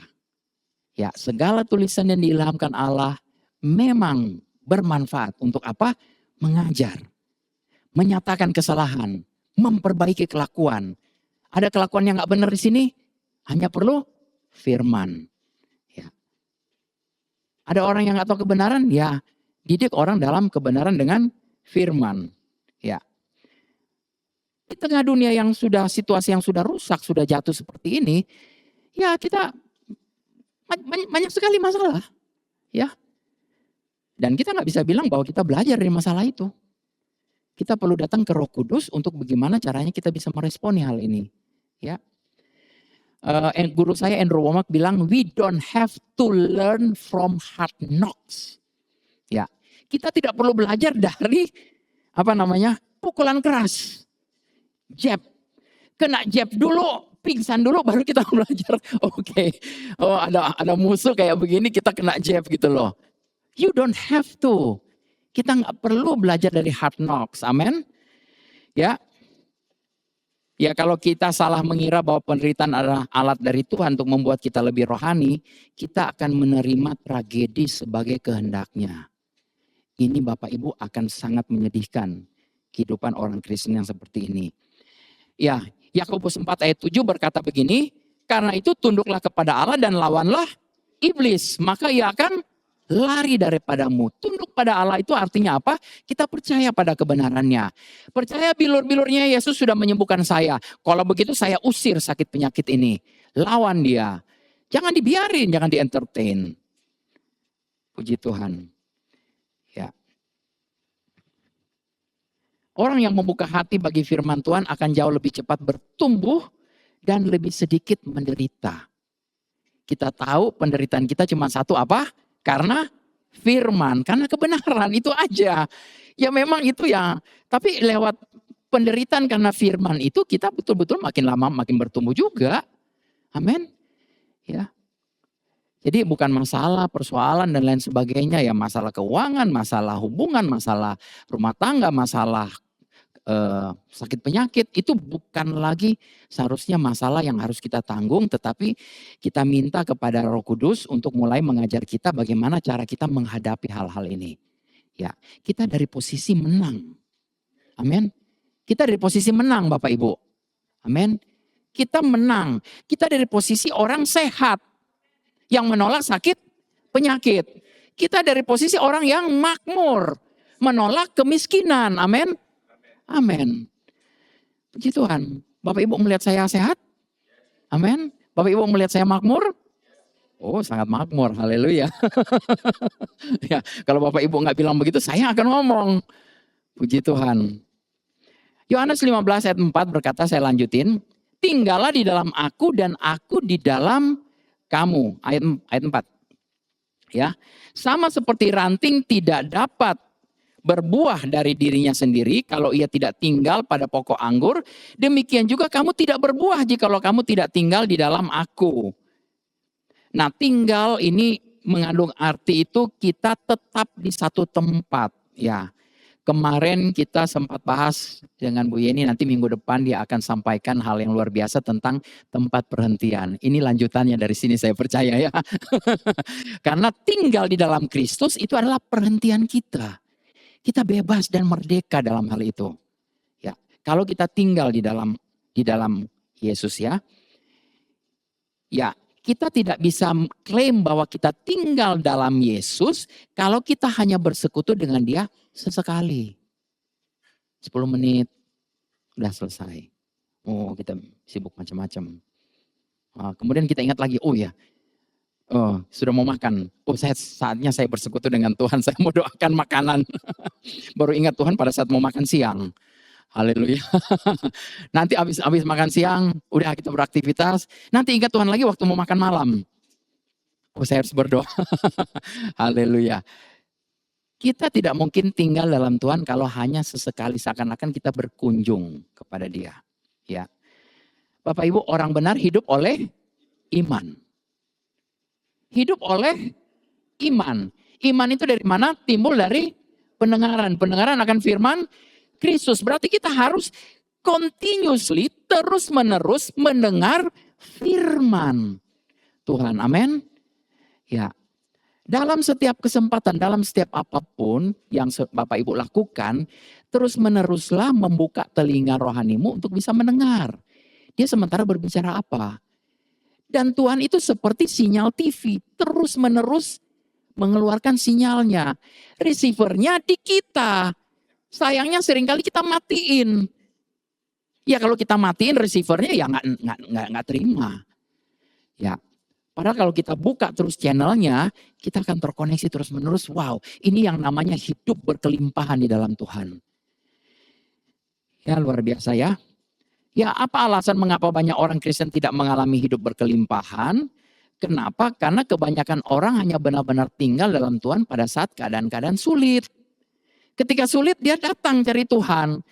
Ya, segala tulisan yang diilhamkan Allah memang bermanfaat untuk apa? Mengajar, menyatakan kesalahan, memperbaiki kelakuan. Ada kelakuan yang nggak benar di sini, hanya perlu firman. Ya. Ada orang yang nggak tahu kebenaran, ya didik orang dalam kebenaran dengan firman. Ya. Di tengah dunia yang sudah situasi yang sudah rusak, sudah jatuh seperti ini, ya kita banyak sekali masalah, ya. Dan kita nggak bisa bilang bahwa kita belajar dari masalah itu. Kita perlu datang ke Roh Kudus untuk bagaimana caranya kita bisa meresponi hal ini, ya. Guru saya Andrew Wommack bilang, we don't have to learn from hard knocks. Ya, kita tidak perlu belajar dari pukulan keras, jab, kena jab dulu. Pingsan dulu baru kita belajar. Oke. Oh ada musuh kayak begini kita kena jab gitu loh. You don't have to. Kita nggak perlu belajar dari hard knocks. Amin. Ya. Ya kalau kita salah mengira bahwa penderitaan adalah alat dari Tuhan untuk membuat kita lebih rohani, kita akan menerima tragedi sebagai kehendaknya. Ini Bapak Ibu akan sangat menyedihkan kehidupan orang Kristen yang seperti ini. Ya, Yakobus 4 ayat 7 berkata begini, karena itu tunduklah kepada Allah dan lawanlah iblis, maka ia akan lari daripadamu. Tunduk pada Allah itu artinya apa? Kita percaya pada kebenarannya. Percaya bilur-bilurnya Yesus sudah menyembuhkan saya. Kalau begitu saya usir sakit penyakit ini. Lawan dia. Jangan dibiarin, jangan di-entertain. Puji Tuhan. Ya. Orang yang membuka hati bagi firman Tuhan akan jauh lebih cepat bertumbuh dan lebih sedikit menderita. Kita tahu penderitaan kita cuma satu apa? Karena firman, karena kebenaran itu aja. Ya memang itu ya, tapi lewat penderitaan karena firman itu kita betul-betul makin lama makin bertumbuh juga. Amin. Ya. Jadi bukan masalah, persoalan dan lain sebagainya ya, masalah keuangan, masalah hubungan, masalah rumah tangga, masalah sakit penyakit, itu bukan lagi seharusnya masalah yang harus kita tanggung, tetapi kita minta kepada Roh Kudus untuk mulai mengajar kita bagaimana cara kita menghadapi hal-hal ini. Ya, kita dari posisi menang. Amin. Kita dari posisi menang Bapak Ibu. Amin. Kita menang. Kita dari posisi orang sehat yang menolak sakit penyakit. Kita dari posisi orang yang makmur, menolak kemiskinan. Amin. Amin. Puji Tuhan. Bapak Ibu melihat saya sehat? Amin. Bapak Ibu melihat saya makmur? Oh, sangat makmur. Haleluya. Ya, kalau Bapak Ibu nggak bilang begitu, saya akan ngomong. Puji Tuhan. Yohanes 15 ayat 4 berkata, saya lanjutin. Tinggallah di dalam aku dan aku di dalam kamu. Ayat 4. Ya. Sama seperti ranting tidak dapat berbuah dari dirinya sendiri kalau ia tidak tinggal pada pokok anggur, demikian juga kamu tidak berbuah jikalau kamu tidak tinggal di dalam aku. Nah, tinggal ini mengandung arti itu kita tetap di satu tempat, ya. Kemarin kita sempat bahas dengan Bu Yeni, nanti minggu depan dia akan sampaikan hal yang luar biasa tentang tempat perhentian. Ini lanjutannya dari sini saya percaya ya. Karena tinggal di dalam Kristus itu adalah perhentian kita. Kita bebas dan merdeka dalam hal itu. Ya, kalau kita tinggal di dalam Yesus ya. Ya, kita tidak bisa klaim bahwa kita tinggal dalam Yesus kalau kita hanya bersekutu dengan Dia sesekali. 10 menit udah selesai. Oh, kita sibuk macam-macam. Kemudian kita ingat lagi, oh ya, sudah mau makan. Oh, saatnya saya bersekutu dengan Tuhan. Saya mau doakan makanan. Baru ingat Tuhan pada saat mau makan siang. Haleluya. Nanti habis makan siang, udah kita beraktivitas. Nanti ingat Tuhan lagi waktu mau makan malam. Oh, saya harus berdoa. Haleluya. Kita tidak mungkin tinggal dalam Tuhan kalau hanya sesekali, seakan-akan kita berkunjung kepada Dia. Ya, Bapak Ibu, orang benar hidup oleh iman. Hidup oleh iman. Iman itu dari mana? Timbul dari pendengaran. Pendengaran akan firman Kristus. Berarti kita harus continuously, terus-menerus mendengar firman Tuhan. Amin. Ya. Dalam setiap kesempatan, dalam setiap apapun yang Bapak Ibu lakukan, terus-meneruslah membuka telinga rohanimu untuk bisa mendengar. Dia sementara berbicara apa? Dan Tuhan itu seperti sinyal TV, terus-menerus mengeluarkan sinyalnya. Receivernya di kita. Sayangnya seringkali kita matiin. Ya kalau kita matiin receivernya ya nggak terima. Ya, padahal kalau kita buka terus channelnya, kita akan terkoneksi terus-menerus. Wow, ini yang namanya hidup berkelimpahan di dalam Tuhan. Ya luar biasa ya. Ya, apa alasan mengapa banyak orang Kristen tidak mengalami hidup berkelimpahan? Kenapa? Karena kebanyakan orang hanya benar-benar tinggal dalam Tuhan pada saat keadaan-keadaan sulit. Ketika sulit dia datang cari Tuhan.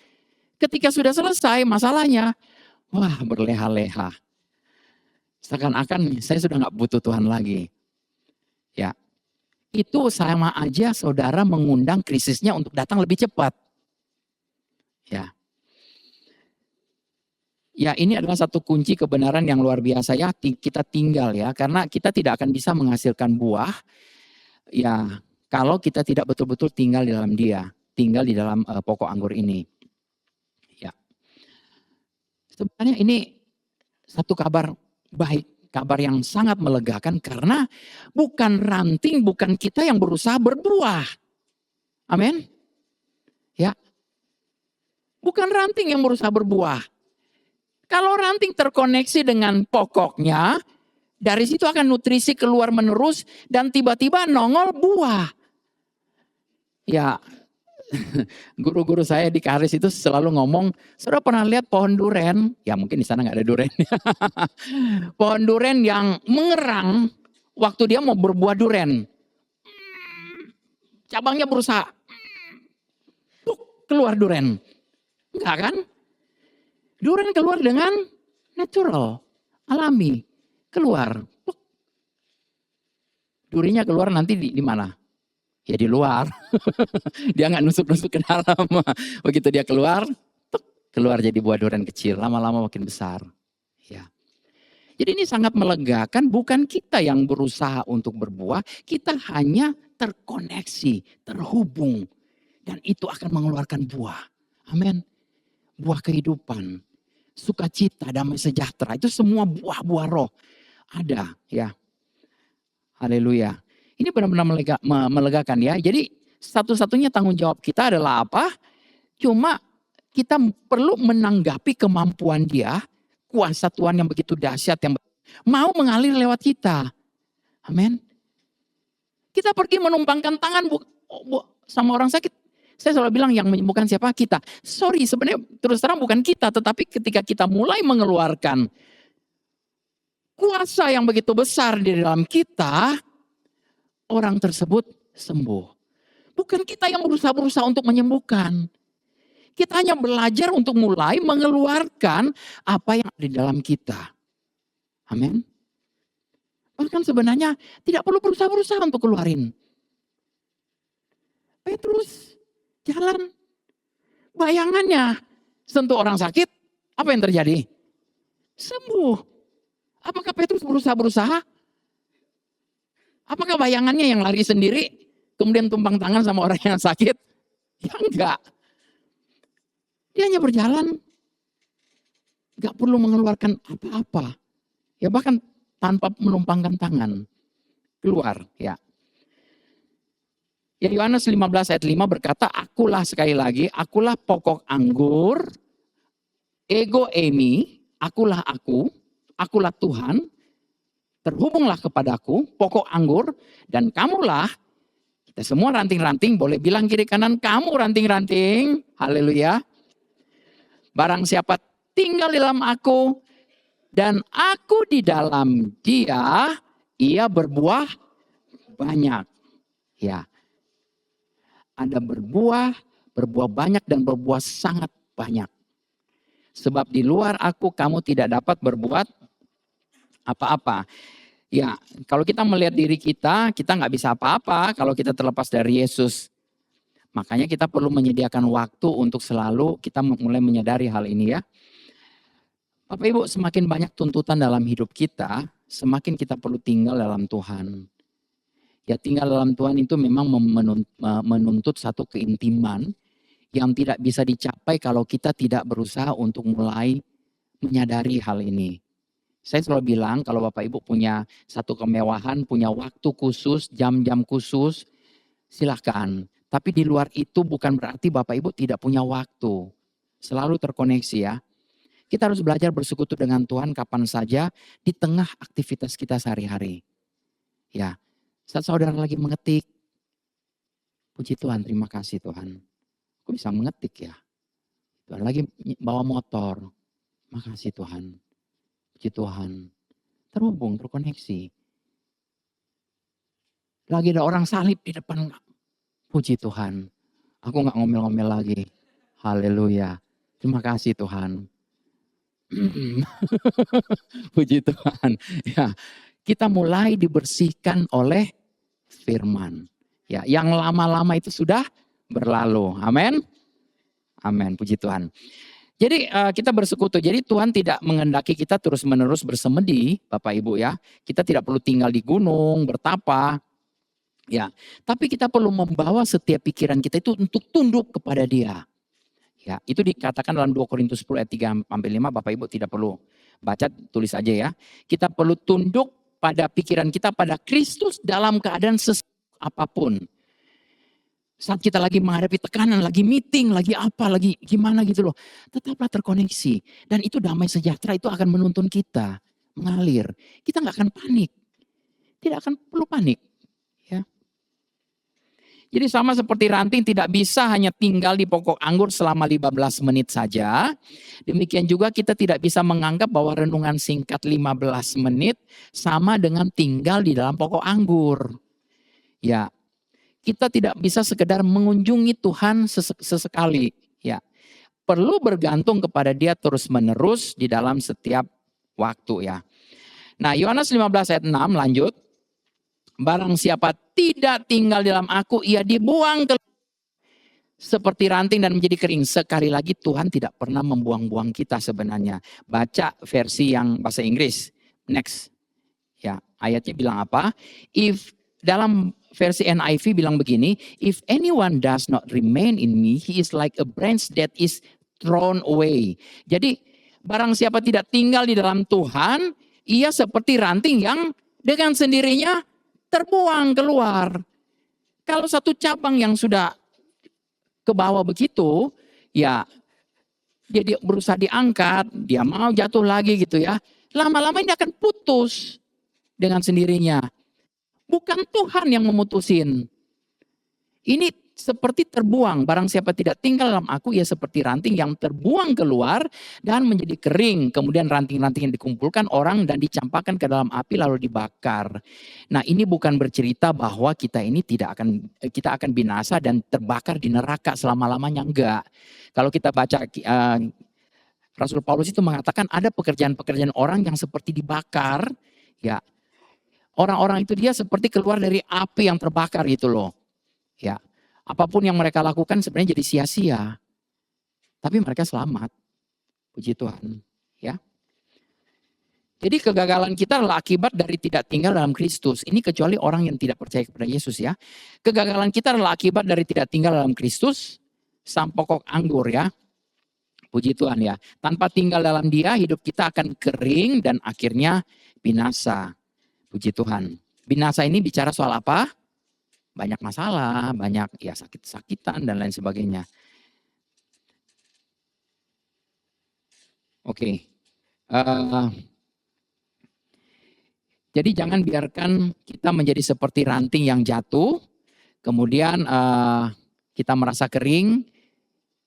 Ketika sudah selesai masalahnya, wah berleha-leha. Seakan-akan saya sudah nggak butuh Tuhan lagi. Ya, itu sama aja saudara mengundang krisisnya untuk datang lebih cepat. Ya. Ya, ini adalah satu kunci kebenaran yang luar biasa ya, kita tinggal ya, karena kita tidak akan bisa menghasilkan buah ya kalau kita tidak betul-betul tinggal di dalam Dia, tinggal di dalam pokok anggur ini. Ya. Sebenarnya ini satu kabar baik, kabar yang sangat melegakan karena bukan ranting, bukan kita yang berusaha berbuah. Amin. Ya. Bukan ranting yang berusaha berbuah. Kalau ranting terkoneksi dengan pokoknya, dari situ akan nutrisi keluar menerus dan tiba-tiba nongol buah. Ya, guru-guru saya di Karis itu selalu ngomong, saudara pernah lihat pohon duren? Ya mungkin di sana nggak ada duren. Pohon duren yang mengerang waktu dia mau berbuah duren. cabangnya berusaha. Keluar duren. Enggak kan? Duren keluar dengan natural, alami. Keluar. Durinya keluar nanti di mana? Ya di luar. Dia nggak nusuk-nusuk ke dalam. Begitu dia keluar, keluar jadi buah durian kecil. Lama-lama makin besar. Ya. Jadi ini sangat melegakan, bukan kita yang berusaha untuk berbuah, kita hanya terkoneksi, terhubung. Dan itu akan mengeluarkan buah. Amin. Buah kehidupan, sukacita, damai sejahtera. Itu semua buah-buah roh. Ada ya. Haleluya. Ini benar-benar melegakan ya. Jadi satu-satunya tanggung jawab kita adalah apa? Cuma kita perlu menanggapi kemampuan dia. Kuasa Tuhan yang begitu dahsyat yang mau mengalir lewat kita. Amin. Kita pergi menumpangkan tangan sama orang sakit. Saya selalu bilang yang menyembuhkan siapa? Kita. Sorry, sebenarnya terus terang bukan kita. Tetapi ketika kita mulai mengeluarkan kuasa yang begitu besar di dalam kita, orang tersebut sembuh. Bukan kita yang berusaha untuk menyembuhkan. Kita hanya belajar untuk mulai mengeluarkan apa yang ada di dalam kita. Amin. Bahkan sebenarnya tidak perlu berusaha untuk keluarin. Petrus jalan, bayangannya sentuh orang sakit, apa yang terjadi? Sembuh. Apakah Petrus berusaha? Apakah bayangannya yang lari sendiri, kemudian tumpang tangan sama orang yang sakit? Ya enggak. Dia hanya berjalan, enggak perlu mengeluarkan apa-apa. Ya bahkan tanpa menumpangkan tangan. Keluar ya. Ya Yohanes 15 ayat 5 berkata, akulah sekali lagi, akulah pokok anggur, ego eimi, akulah aku, akulah Tuhan, terhubunglah kepadaku, pokok anggur, dan kamulah, kita semua ranting-ranting, boleh bilang kiri kanan, kamu ranting-ranting, haleluya. Barang siapa tinggal di dalam aku, dan aku di dalam dia, ia berbuah banyak. Ya. Ada berbuah banyak dan berbuah sangat banyak. Sebab di luar aku kamu tidak dapat berbuat apa-apa. Ya, kalau kita melihat diri kita nggak bisa apa-apa kalau kita terlepas dari Yesus. Makanya kita perlu menyediakan waktu untuk selalu kita mulai menyadari hal ini ya. Bapak Ibu, semakin banyak tuntutan dalam hidup kita, semakin kita perlu tinggal dalam Tuhan. Ya tinggal dalam Tuhan itu memang menuntut satu keintiman yang tidak bisa dicapai kalau kita tidak berusaha untuk mulai menyadari hal ini. Saya selalu bilang kalau Bapak Ibu punya satu kemewahan, punya waktu khusus, jam-jam khusus, silakan. Tapi di luar itu bukan berarti Bapak Ibu tidak punya waktu. Selalu terkoneksi ya. Kita harus belajar bersekutu dengan Tuhan kapan saja di tengah aktivitas kita sehari-hari. Ya. Saat saudara lagi mengetik, puji Tuhan, terima kasih Tuhan. Aku bisa mengetik ya. Tuhan lagi bawa motor, makasih Tuhan. Puji Tuhan. Terhubung, terkoneksi. Lagi ada orang salib di depan, puji Tuhan. Aku gak ngomel-ngomel lagi. Haleluya. Terima kasih Tuhan. Puji Tuhan. Ya. Kita mulai dibersihkan oleh firman. Ya, yang lama-lama itu sudah berlalu. Amin. Amin. Puji Tuhan. Jadi kita bersekutu. Jadi Tuhan tidak menghendaki kita terus-menerus bersemedi, Bapak Ibu ya. Kita tidak perlu tinggal di gunung, bertapa. Ya, tapi kita perlu membawa setiap pikiran kita itu untuk tunduk kepada Dia. Ya, itu dikatakan dalam 2 Korintus 10 ayat 3 sampai 5, Bapak Ibu tidak perlu baca, tulis aja ya. Kita perlu tunduk pada pikiran kita pada Kristus dalam keadaan apapun. Saat kita lagi menghadapi tekanan, lagi meeting, lagi apa, lagi gimana gitu loh. Tetaplah terkoneksi. Dan itu damai sejahtera itu akan menuntun kita mengalir. Kita gak akan panik. Tidak akan perlu panik. Ya. Jadi sama seperti ranting tidak bisa hanya tinggal di pokok anggur selama 15 menit saja. Demikian juga kita tidak bisa menganggap bahwa renungan singkat 15 menit sama dengan tinggal di dalam pokok anggur. Ya, kita tidak bisa sekedar mengunjungi Tuhan sesekali, ya. Perlu bergantung kepada Dia terus-menerus di dalam setiap waktu, ya. Nah, Yohanes 15 ayat 6 lanjut. Barang siapa tidak tinggal di dalam aku, ia dibuang ke seperti ranting dan menjadi kering. Sekali lagi Tuhan tidak pernah membuang-buang kita sebenarnya. Baca versi yang bahasa Inggris. Next. Ya, ayatnya bilang apa? Dalam versi NIV bilang begini, if anyone does not remain in me, he is like a branch that is thrown away. Jadi barang siapa tidak tinggal di dalam Tuhan, ia seperti ranting yang dengan sendirinya terbuang keluar. Kalau satu cabang yang sudah ke bawah begitu, ya dia berusaha diangkat, dia mau jatuh lagi gitu ya. Lama-lama ini akan putus dengan sendirinya. Bukan Tuhan yang memutusin. Ini seperti terbuang. Barang siapa tidak tinggal dalam aku, ia seperti ranting yang terbuang keluar dan menjadi kering. Kemudian ranting-ranting yang dikumpulkan orang dan dicampakkan ke dalam api lalu dibakar. Nah, ini bukan bercerita bahwa kita ini kita akan binasa dan terbakar di neraka selama-lamanya, enggak. Kalau kita baca Rasul Paulus itu mengatakan ada pekerjaan-pekerjaan orang yang seperti dibakar, ya. Orang-orang itu dia seperti keluar dari api yang terbakar gitu loh. Ya, apapun yang mereka lakukan sebenarnya jadi sia-sia. Tapi mereka selamat. Puji Tuhan. Ya. Jadi kegagalan kita adalah akibat dari tidak tinggal dalam Kristus. Ini kecuali orang yang tidak percaya kepada Yesus ya. Kegagalan kita adalah akibat dari tidak tinggal dalam Kristus. Sang pokok anggur ya. Puji Tuhan ya. Tanpa tinggal dalam Dia, hidup kita akan kering dan akhirnya binasa. Puji Tuhan. Binasa ini bicara soal apa? Banyak masalah, banyak ya sakit-sakitan dan lain sebagainya. Oke. Jadi jangan biarkan kita menjadi seperti ranting yang jatuh. Kemudian kita merasa kering.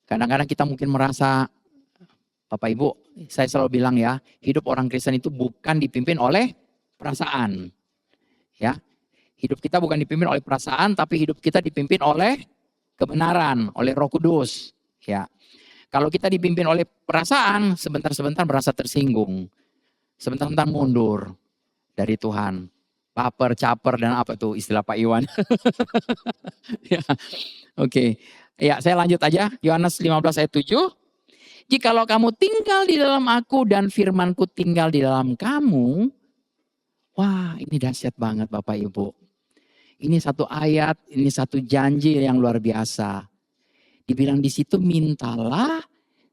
Kadang-kadang kita mungkin merasa, Bapak Ibu, saya selalu bilang ya, hidup orang Kristen itu bukan dipimpin oleh perasaan. Ya, hidup kita bukan dipimpin oleh perasaan, tapi hidup kita dipimpin oleh kebenaran, oleh Roh Kudus. Ya, kalau kita dipimpin oleh perasaan, sebentar-sebentar merasa tersinggung, sebentar-sebentar mundur dari Tuhan, baper, caper dan apa tuh istilah Pak Iwan. Ya, oke. Ya, saya lanjut aja. Yohanes 15 ayat 7. Jikalau kamu tinggal di dalam aku dan firmanku tinggal di dalam kamu, wah, ini dahsyat banget Bapak Ibu. Ini satu ayat, ini satu janji yang luar biasa. Dibilang di situ mintalah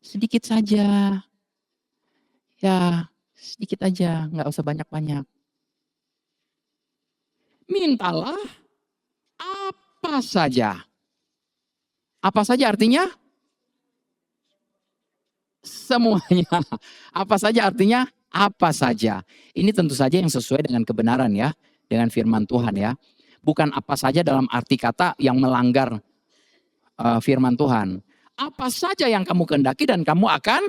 sedikit saja. Ya, sedikit aja, nggak usah banyak-banyak. Mintalah apa saja. Apa saja artinya? Semuanya. Apa saja artinya? Apa saja. Ini tentu saja yang sesuai dengan kebenaran ya. Dengan firman Tuhan ya. Bukan apa saja dalam arti kata yang melanggar firman Tuhan. Apa saja yang kamu kehendaki dan kamu akan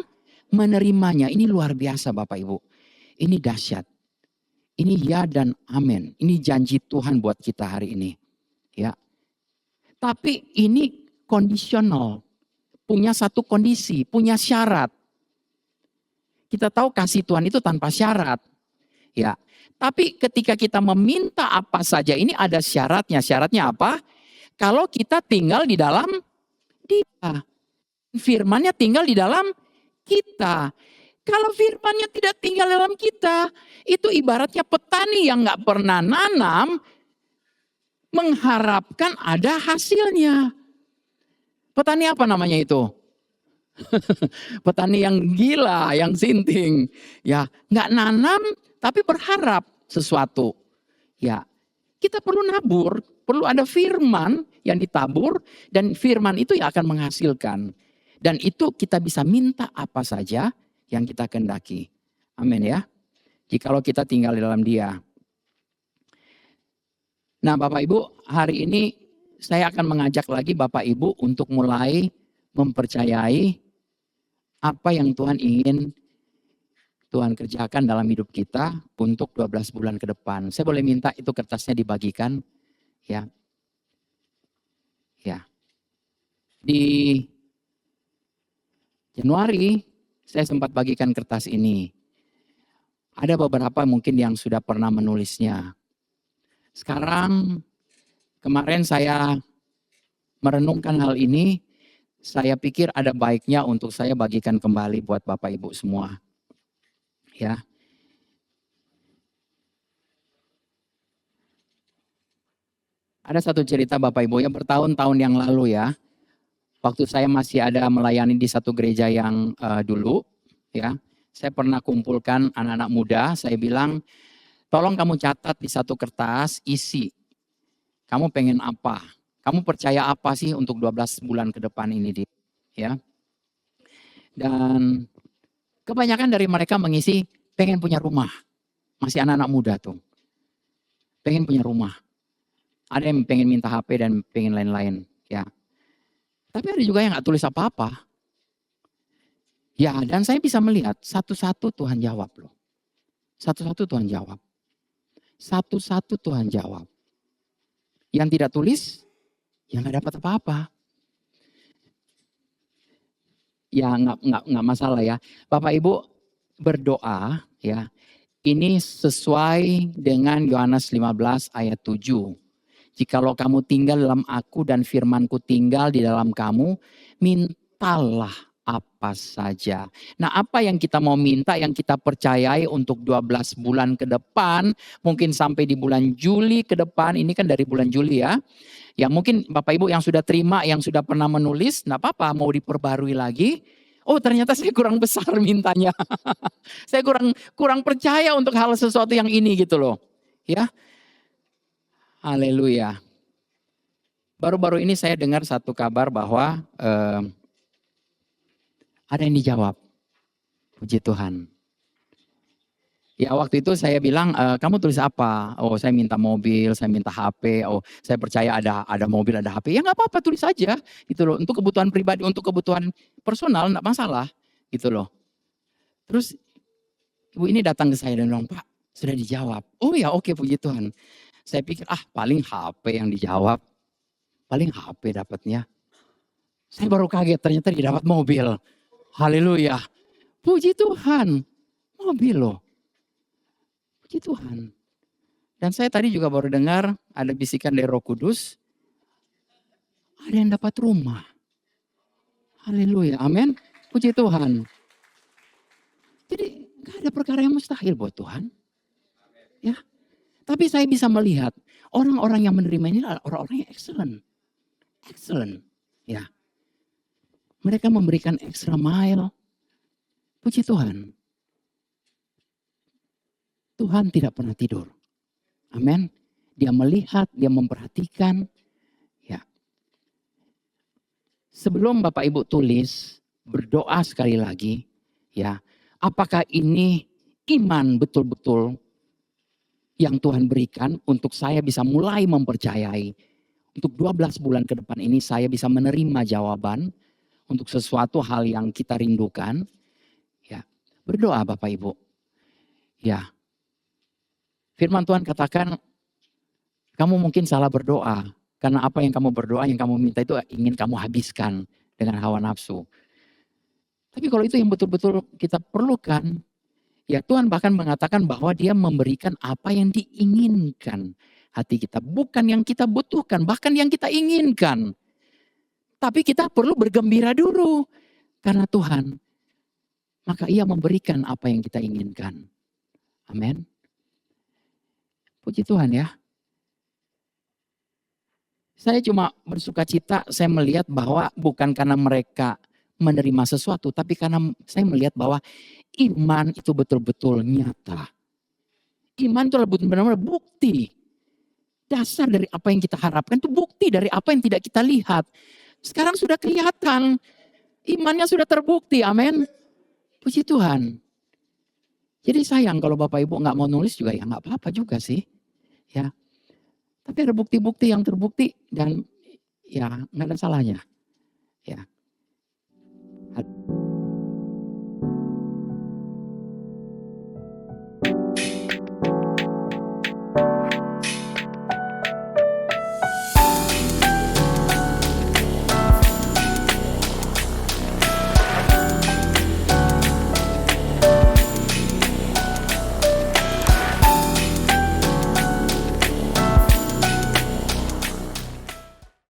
menerimanya. Ini luar biasa Bapak Ibu. Ini dahsyat. Ini ya dan amin. Ini janji Tuhan buat kita hari ini. Ya. Tapi ini kondisional. Punya satu kondisi, punya syarat. Kita tahu kasih Tuhan itu tanpa syarat. Ya. Tapi ketika kita meminta apa saja, ini ada syaratnya. Syaratnya apa? Kalau kita tinggal di dalam Dia. Firman-Nya tinggal di dalam kita. Kalau firman-Nya tidak tinggal dalam kita, itu ibaratnya petani yang nggak pernah nanam, mengharapkan ada hasilnya. Petani apa namanya itu? Petani yang gila, yang sinting. Ya, nggak nanam tapi berharap sesuatu. Ya, kita perlu nabur, perlu ada firman yang ditabur dan firman itu yang akan menghasilkan. Dan itu kita bisa minta apa saja yang kita kehendaki. Amin ya. Jikalau kita tinggal di dalam Dia. Nah, Bapak Ibu, hari ini saya akan mengajak lagi Bapak Ibu untuk mulai mempercayai apa yang Tuhan ingin Tuhan kerjakan dalam hidup kita untuk 12 bulan ke depan. Saya boleh minta itu kertasnya dibagikan, ya. Di Januari saya sempat bagikan kertas ini. Ada beberapa mungkin yang sudah pernah menulisnya. Sekarang kemarin saya merenungkan hal ini, saya pikir ada baiknya untuk saya bagikan kembali buat Bapak Ibu semua. Ya. Ada satu cerita Bapak Ibu yang bertahun-tahun yang lalu ya. Waktu saya masih ada melayani di satu gereja yang dulu, ya, saya pernah kumpulkan anak-anak muda. Saya bilang, tolong kamu catat di satu kertas, isi. Kamu pengen apa? Kamu percaya apa sih untuk 12 bulan ke depan ini, ya? Dan kebanyakan dari mereka mengisi pengen punya rumah. Masih anak-anak muda tuh, pengen punya rumah. Ada yang pengen minta HP dan pengen lain-lain, ya. Tapi ada juga yang nggak tulis apa-apa. Ya, dan saya bisa melihat satu-satu Tuhan jawab loh. Satu-satu Tuhan jawab. Satu-satu Tuhan jawab. Yang tidak tulis, ya nggak dapat apa-apa. Ya nggak masalah ya. Bapak Ibu berdoa ya. Ini sesuai dengan Yohanes 15 ayat 7. Jikalau kamu tinggal dalam aku dan firmanku tinggal di dalam kamu, mintalah apa saja. Nah, apa yang kita mau minta, yang kita percayai untuk 12 bulan ke depan, mungkin sampai di bulan Juli ke depan, ini kan dari bulan Juli ya. Yang mungkin Bapak Ibu yang sudah terima, yang sudah pernah menulis, enggak apa-apa, mau diperbarui lagi. Oh, ternyata saya kurang besar mintanya. Saya kurang percaya untuk hal sesuatu yang ini gitu loh. Ya. Haleluya. Baru-baru ini saya dengar satu kabar bahwa ada yang dijawab. Puji Tuhan. Ya waktu itu saya bilang, kamu tulis apa? Oh saya minta mobil, saya minta HP. Oh saya percaya ada mobil, ada HP. Ya nggak apa-apa, tulis aja. Gitu loh. Untuk kebutuhan pribadi, untuk kebutuhan personal nggak masalah. Gitu loh. Terus ibu ini datang ke saya dan bilang, Pak sudah dijawab. Oh ya oke, puji Tuhan. Saya pikir paling HP yang dijawab. Paling HP dapatnya. Saya baru kaget ternyata dia dapat mobil. Haleluya. Puji Tuhan. Mobil loh. Puji Tuhan. Dan saya tadi juga baru dengar ada bisikan dari Roh Kudus. Ada yang dapat rumah. Haleluya. Amin. Puji Tuhan. Jadi gak ada perkara yang mustahil buat Tuhan. Ya. Tapi saya bisa melihat orang-orang yang menerima ini adalah orang-orang yang excellent. Excellent. Ya. Mereka memberikan extra mile. Puji Tuhan. Tuhan tidak pernah tidur. Amin. Dia melihat, dia memperhatikan. Ya. Sebelum Bapak Ibu tulis, berdoa sekali lagi. Ya. Apakah ini iman betul-betul yang Tuhan berikan untuk saya bisa mulai mempercayai. Untuk 12 bulan ke depan ini saya bisa menerima jawaban untuk sesuatu hal yang kita rindukan. Ya, berdoa Bapak Ibu. Ya. Firman Tuhan katakan kamu mungkin salah berdoa karena apa yang kamu berdoa, yang kamu minta itu ingin kamu habiskan dengan hawa nafsu. Tapi kalau itu yang betul-betul kita perlukan, ya Tuhan bahkan mengatakan bahwa dia memberikan apa yang diinginkan hati kita. Bukan yang kita butuhkan, bahkan yang kita inginkan. Tapi kita perlu bergembira dulu. Karena Tuhan, maka ia memberikan apa yang kita inginkan. Amin. Puji Tuhan ya. Saya cuma bersuka cita, saya melihat bahwa bukan karena mereka menerima sesuatu, tapi karena saya melihat bahwa iman itu betul-betul nyata. Iman itu benar-benar bukti. Dasar dari apa yang kita harapkan itu bukti dari apa yang tidak kita lihat. Sekarang sudah kelihatan. Imannya sudah terbukti. Amin. Puji Tuhan. Jadi sayang kalau Bapak Ibu nggak mau nulis juga ya nggak apa-apa juga sih. Ya. Tapi ada bukti-bukti yang terbukti dan ya nggak ada salahnya. Ya.